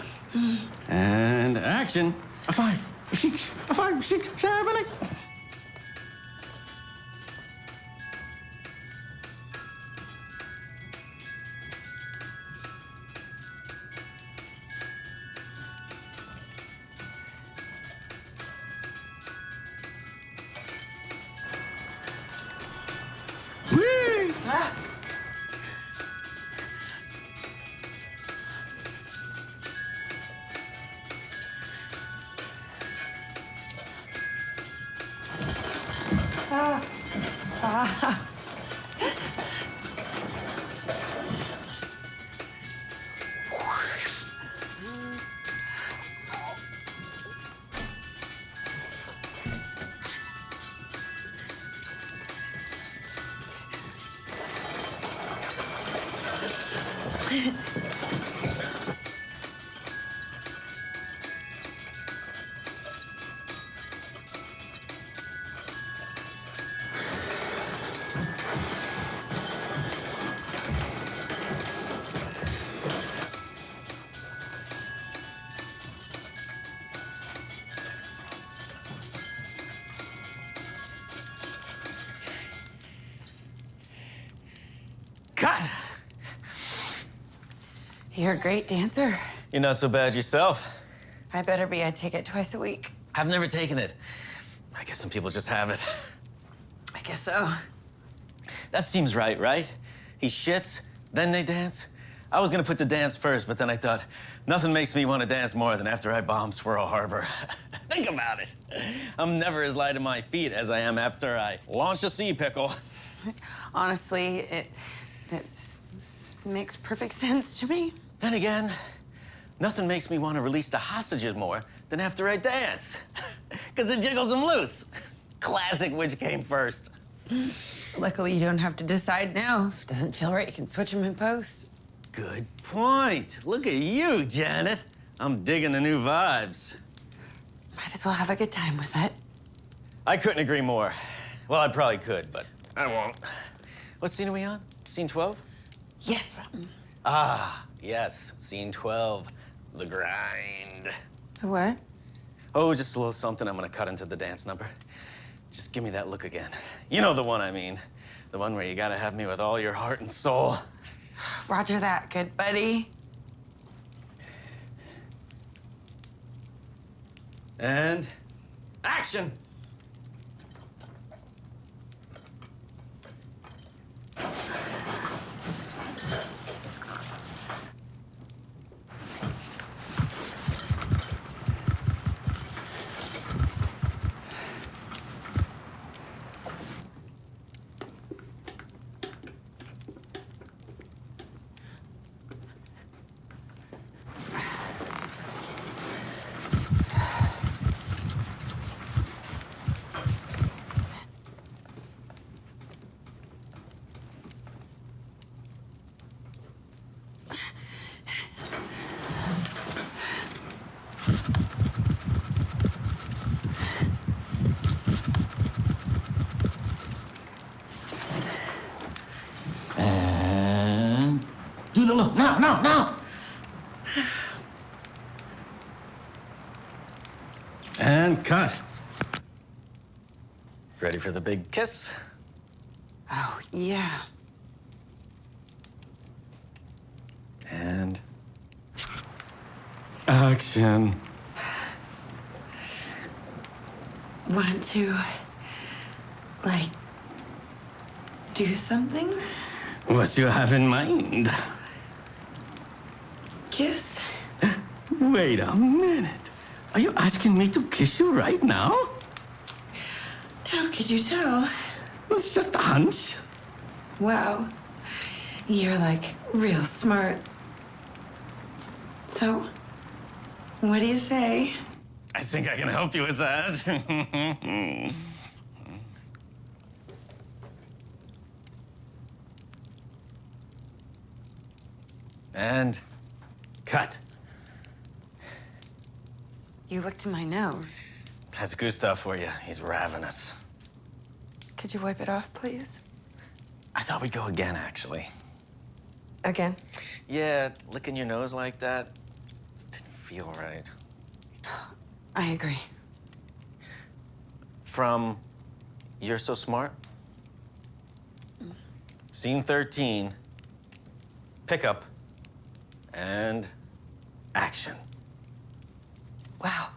And action. A 5, a 6, a 5, 6, 7, 8. Whee! Cut! You're a great dancer. You're not so bad yourself. I better be. I take it twice a week. I've never taken it. I guess some people just have it. I guess so. That seems right, right? He shits, then they dance. I was gonna put the dance first, but then I thought, nothing makes me want to dance more than after I bomb Swirl Harbor. Think about it. I'm never as light on my feet as I am after I launch a sea pickle. Honestly, that makes perfect sense to me. Then again, nothing makes me want to release the hostages more than after I dance. Because it jiggles them loose. Classic which came first. Luckily, you don't have to decide now. If it doesn't feel right, you can switch them in post. Good point. Look at you, Janet. I'm digging the new vibes. Might as well have a good time with it. I couldn't agree more. Well, I probably could, but I won't. What scene are we on? Scene 12? Yes. Ah, yes, scene 12, the grind. The what? Oh, just a little something I'm gonna cut into the dance number. Just give me that look again. You know the one I mean. The one where you gotta have me with all your heart and soul. Roger that, good buddy. And action! And do the look. Now. And cut. Ready for the big kiss? Oh, yeah. And action. Want to, like, do something? What you have in mind? Kiss? Wait a minute. Are you asking me to kiss you right now? How could you tell? It's just a hunch. Wow. You're, like, real smart. So, what do you say? I think I can help you with that. And cut. You licked my nose. That's Gustav for you. He's ravenous. Could you wipe it off, please? I thought we'd go again, actually. Again? Yeah, licking your nose like that just didn't feel right. I agree. From You're So Smart. Scene 13, pickup, and action. Wow.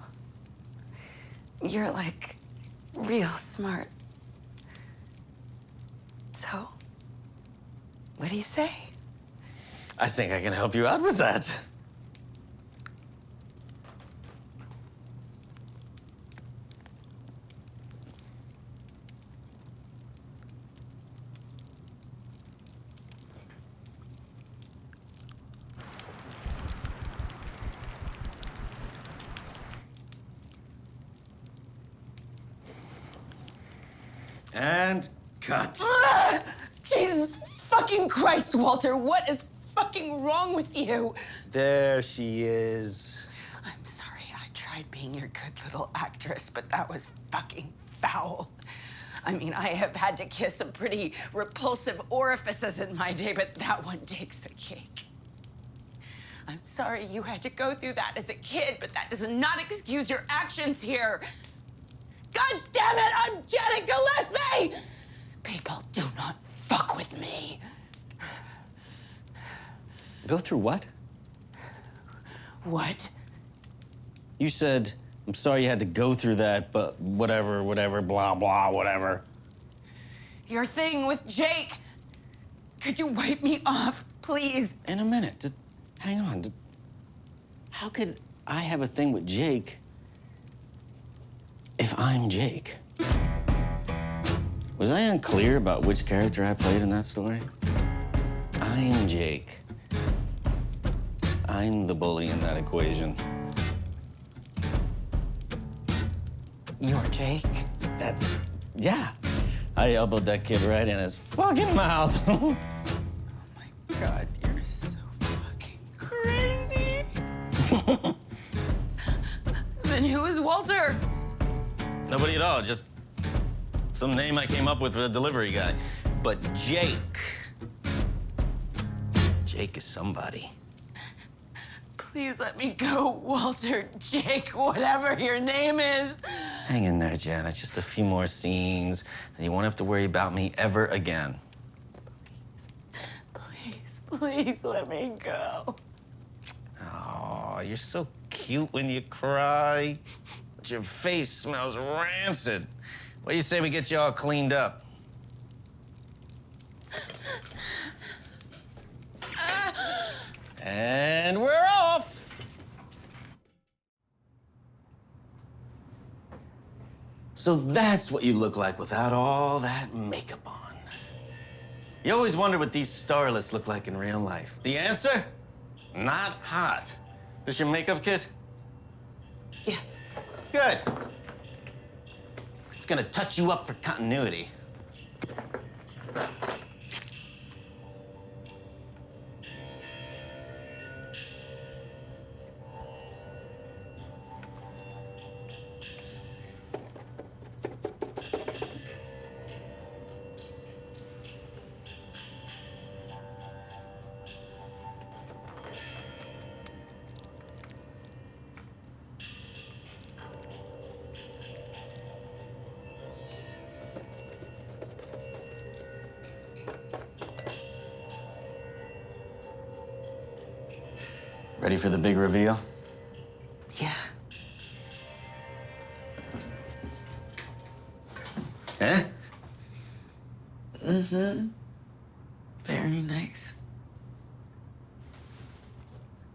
You're, like, real smart. So, what do you say? I think I can help you out with that. And cut. Jesus fucking Christ, Walter, what is fucking wrong with you? There she is. I'm sorry, I tried being your good little actress, but that was fucking foul. I mean, I have had to kiss some pretty repulsive orifices in my day, but that one takes the cake. I'm sorry you had to go through that as a kid, but that does not excuse your actions here. God damn it, I'm Janet Gillespie! People do not fuck with me. Go through what? What? You said, I'm sorry you had to go through that, but whatever, blah, blah, whatever. Your thing with Jake. Could you wipe me off, please? In a minute, just hang on. How could I have a thing with Jake if I'm Jake? Was I unclear about which character I played in that story? I'm Jake. I'm the bully in that equation. You're Jake? Yeah. I elbowed that kid right in his fucking mouth. God, you're so fucking crazy. Then who is Walter? Nobody at all, just some name I came up with for the delivery guy. But Jake is somebody. Please let me go, Walter, Jake, whatever your name is. Hang in there, Janet. Just a few more scenes, and you won't have to worry about me ever again. Please let me go. Oh, you're so cute when you cry. But your face smells rancid. What do you say we get you all cleaned up? And we're off! So that's what you look like without all that makeup on. You always wonder what these starlets look like in real life. The answer? Not hot. This your makeup kit? Yes. Good. It's gonna touch you up for continuity. Ready for the big reveal? Yeah. Eh? Mm-hmm. Very nice.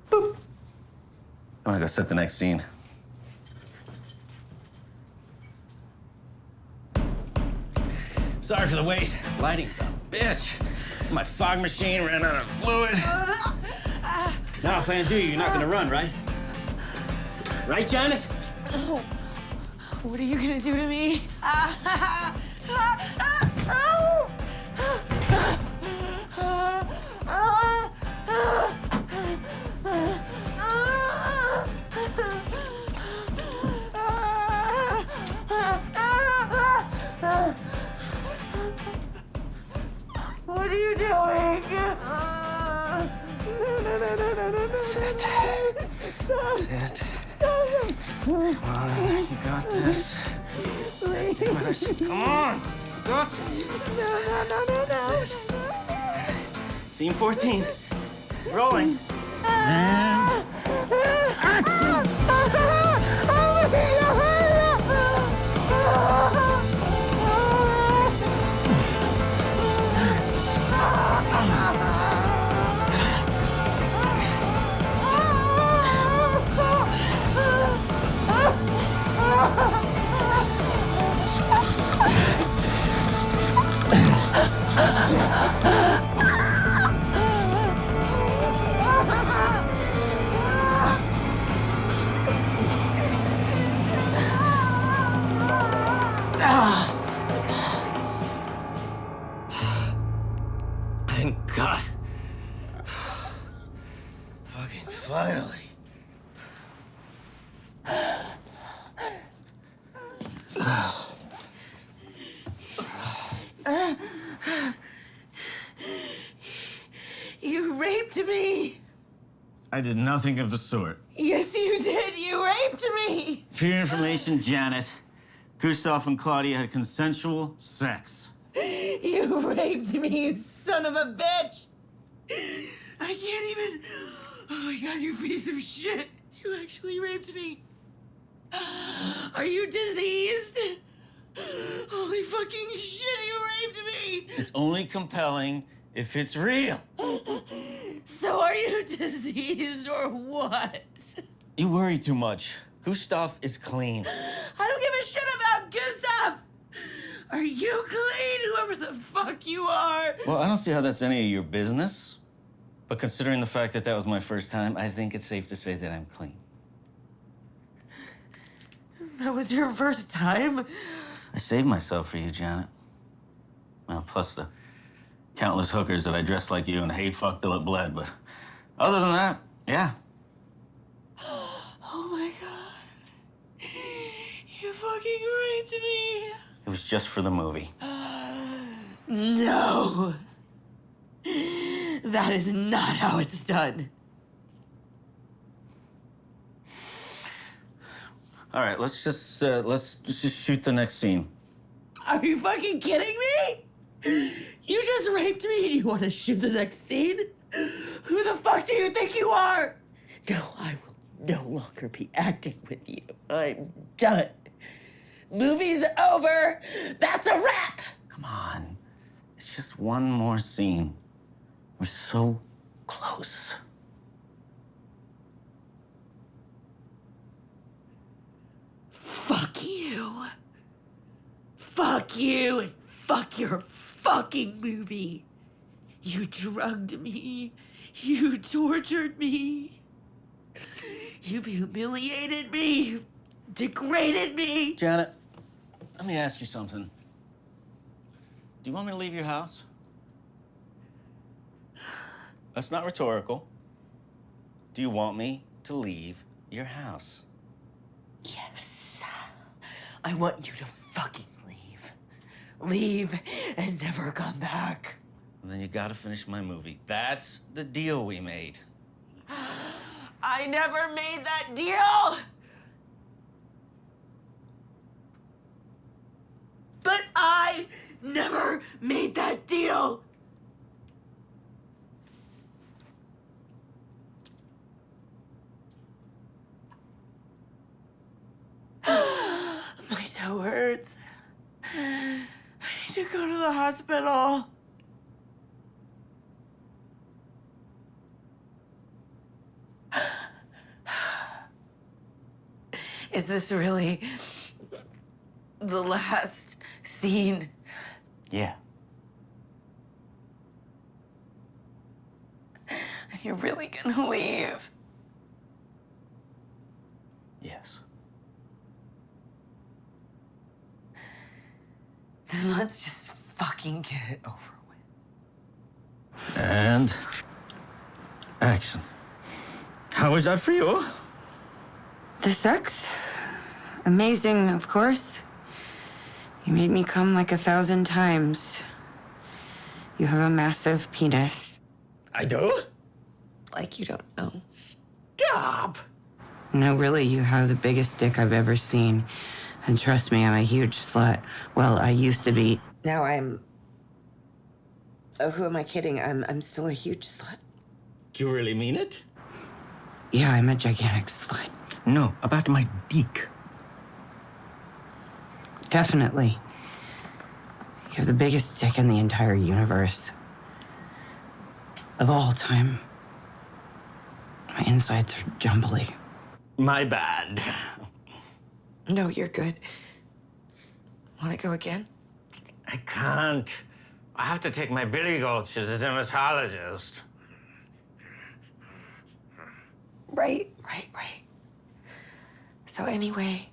Boop. I wanna go set the next scene. Sorry for the wait. Lighting's a bitch. My fog machine ran out of fluid. Now, if I undo you, you're not gonna run, right? Right, Janet? Oh, what are you gonna do to me? What are you doing? Sit. Sit. Come on, you got this. Come on, you got this. No. Scene 14. Rolling. And action! Thank God. Fucking finally. You raped me. I did nothing of the sort. Yes, you did. You raped me. For your information, Janet, Gustav and Claudia had consensual sex. You raped me, you son of a bitch. I can't even. Oh my God, you piece of shit. You actually raped me. Are you diseased? Holy fucking shit, you raped me. It's only compelling if it's real. So are you diseased or what? You worry too much. Gustav is clean. I don't give a shit about Gustav. Are you clean, whoever the fuck you are? Well, I don't see how that's any of your business. But considering the fact that that was my first time, I think it's safe to say that I'm clean. That was your first time? I saved myself for you, Janet. Well, plus the countless hookers that I dress like you and hate fuck till it bled, but other than that, yeah. Oh my God. You fucking raped me. It was just for the movie. No. That is not how it's done. All right, let's just shoot the next scene. Are you fucking kidding me? You just raped me and you want to shoot the next scene? Who the fuck do you think you are? No, I will no longer be acting with you. I'm done. Movie's over. That's a wrap. Come on. It's just one more scene. We're so close. Fuck you. Fuck you and fuck your fucking movie. You drugged me. You tortured me. You've humiliated me. You've degraded me. Janet, let me ask you something. Do you want me to leave your house? That's not rhetorical. Do you want me to leave your house? Yes. I want you to fucking leave. Leave and never come back. Then you gotta finish my movie. That's the deal we made. I never made that deal! But I never made that deal! My toe hurts. I need to go to the hospital. Is this really the last scene? Yeah. And you're really gonna leave? Yes. Then let's just fucking get it over with. And action. How was that for you? The sex? Amazing, of course. You made me come like 1,000 times. You have a massive penis. I do? Like you don't know. Stop! No, really, you have the biggest dick I've ever seen. And trust me, I'm a huge slut. Well, I used to be. Now I'm... Oh, who am I kidding? I'm still a huge slut. Do you really mean it? Yeah, I'm a gigantic slut. No, about my dick. Definitely. You have the biggest dick in the entire universe. Of all time. My insides are jumbly. My bad. No, you're good. Want to go again? I can't. I have to take my billy goat to the dermatologist. Right. So anyway,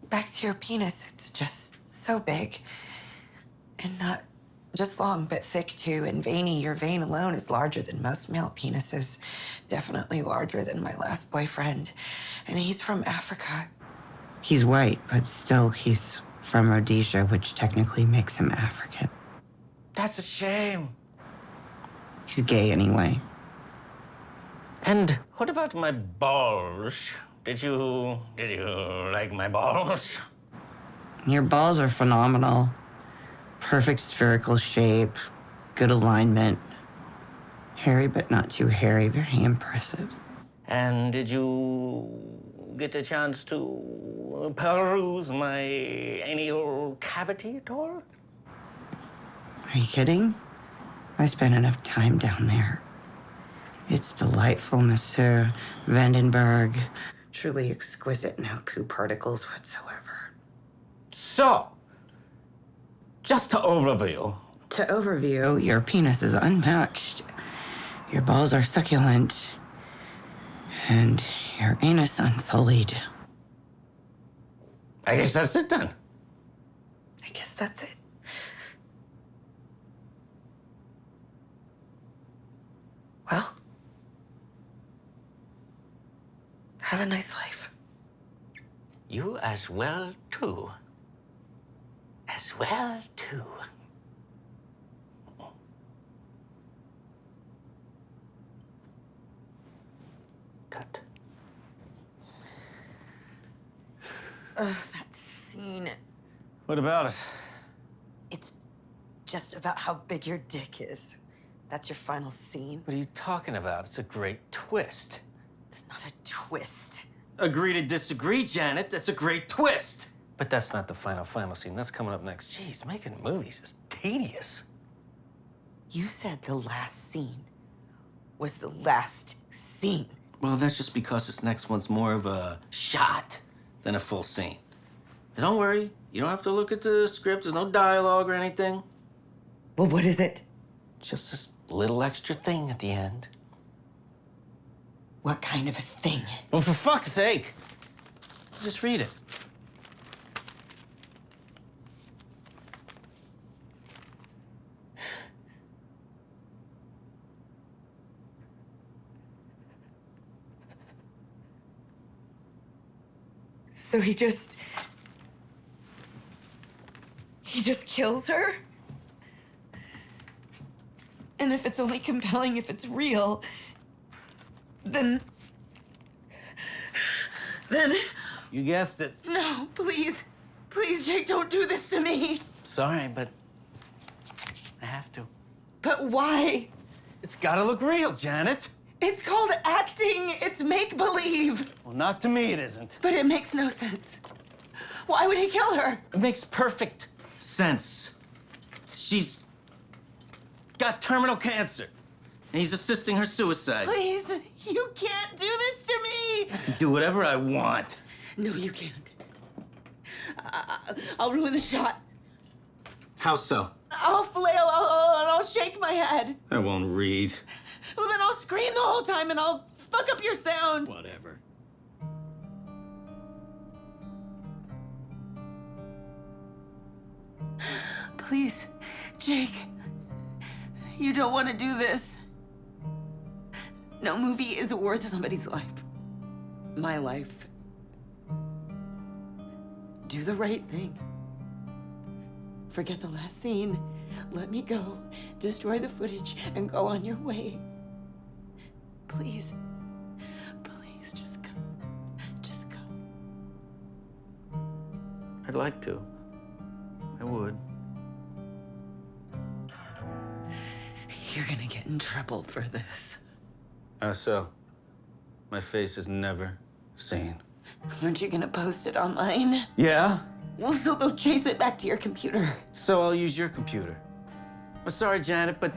back to your penis. It's just so big. And not just long, but thick too, and veiny. Your vein alone is larger than most male penises. Definitely larger than my last boyfriend. And he's from Africa. He's white, but still he's from Rhodesia, which technically makes him African. That's a shame. He's gay anyway. And what about my balls? Did you like my balls? Your balls are phenomenal. Perfect spherical shape, good alignment. Hairy, but not too hairy. Very impressive. And did you get a chance to peruse my anal cavity at all? Are you kidding? I spent enough time down there. It's delightful, Monsieur Vandenberg. Truly exquisite, no poo particles whatsoever. So, just to overview. To overview, your penis is unmatched. Your balls are succulent. And your anus unsullied. I guess that's it then. I guess that's it. Have a nice life. You as well, too. As well, too. Cut. Ugh, that scene. What about it? It's just about how big your dick is. That's your final scene. What are you talking about? It's a great twist. It's not a twist. Agree to disagree, Janet. That's a great twist. But that's not the final scene. That's coming up next. Jeez, making movies is tedious. You said the last scene was the last scene. Well, that's just because this next one's more of a shot than a full scene. And don't worry, you don't have to look at the script. There's no dialogue or anything. Well, what is it? Just this little extra thing at the end. What kind of a thing? Well, for fuck's sake. Just read it. So he just kills her? And if it's only compelling if it's real, then... You guessed it. No, please. Please, Jake, don't do this to me. Sorry, but I have to. But why? It's gotta look real, Janet. It's called acting. It's make-believe. Well, not to me, it isn't. But it makes no sense. Why would he kill her? It makes perfect sense. She's got terminal cancer, and he's assisting her suicide. Please, you can't do this to me. I can do whatever I want. No, you can't. I'll ruin the shot. How so? I'll flail, and I'll shake my head. I won't read. Well, then I'll scream the whole time and I'll fuck up your sound. Whatever. Please, Jake, you don't want to do this. No movie is worth somebody's life. My life. Do the right thing. Forget the last scene. Let me go. Destroy the footage and go on your way. Please. Please, just come. Just come. I'd like to. I would. You're gonna get in trouble for this. How so? My face is never seen. Aren't you gonna post it online? Yeah? Well, so they'll chase it back to your computer. So I'll use your computer. I'm sorry, Janet, but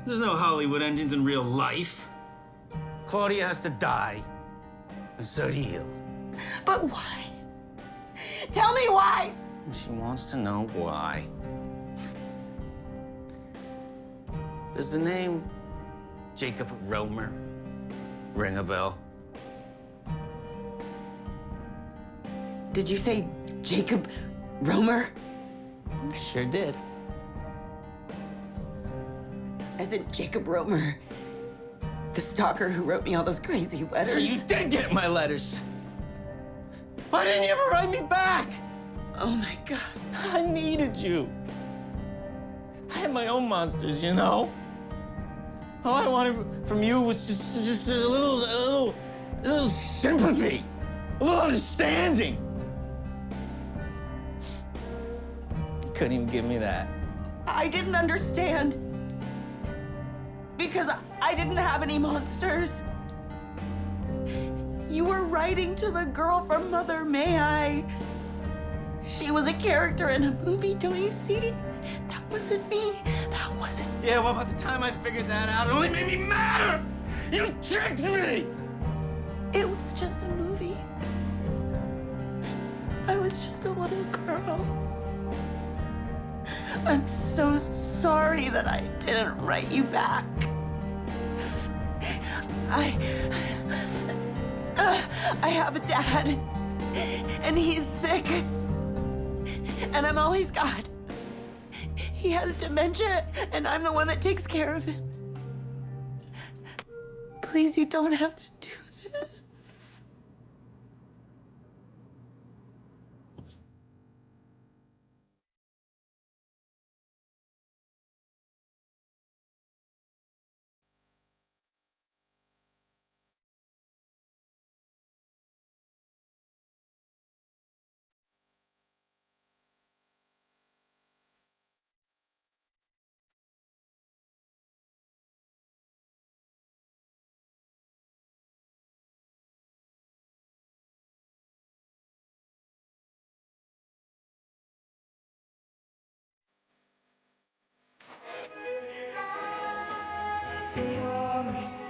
there's no Hollywood endings in real life. Claudia has to die, and so do you. But why? Tell me why! She wants to know why. Does the name Jacob Romer ring a bell? Did you say Jacob Romer? I sure did. As in Jacob Romer, the stalker who wrote me all those crazy letters. So you did get my letters. Why didn't you ever write me back? Oh my God. I needed you. I had my own monsters, you know? All I wanted from you was just a little sympathy, a little understanding. You couldn't even give me that. I didn't understand. Because I didn't have any monsters. You were writing to the girl from Mother May I. She was a character in a movie, don't you see? That wasn't me. That wasn't me. Yeah, well, by the time I figured that out, it only made me madder. You tricked me. It was just a movie. I was just a little girl. I'm so sorry that I didn't write you back. I have a dad, and he's sick, and I'm all he's got. He has dementia, and I'm the one that takes care of him. Please, you don't have to do this. say you're me.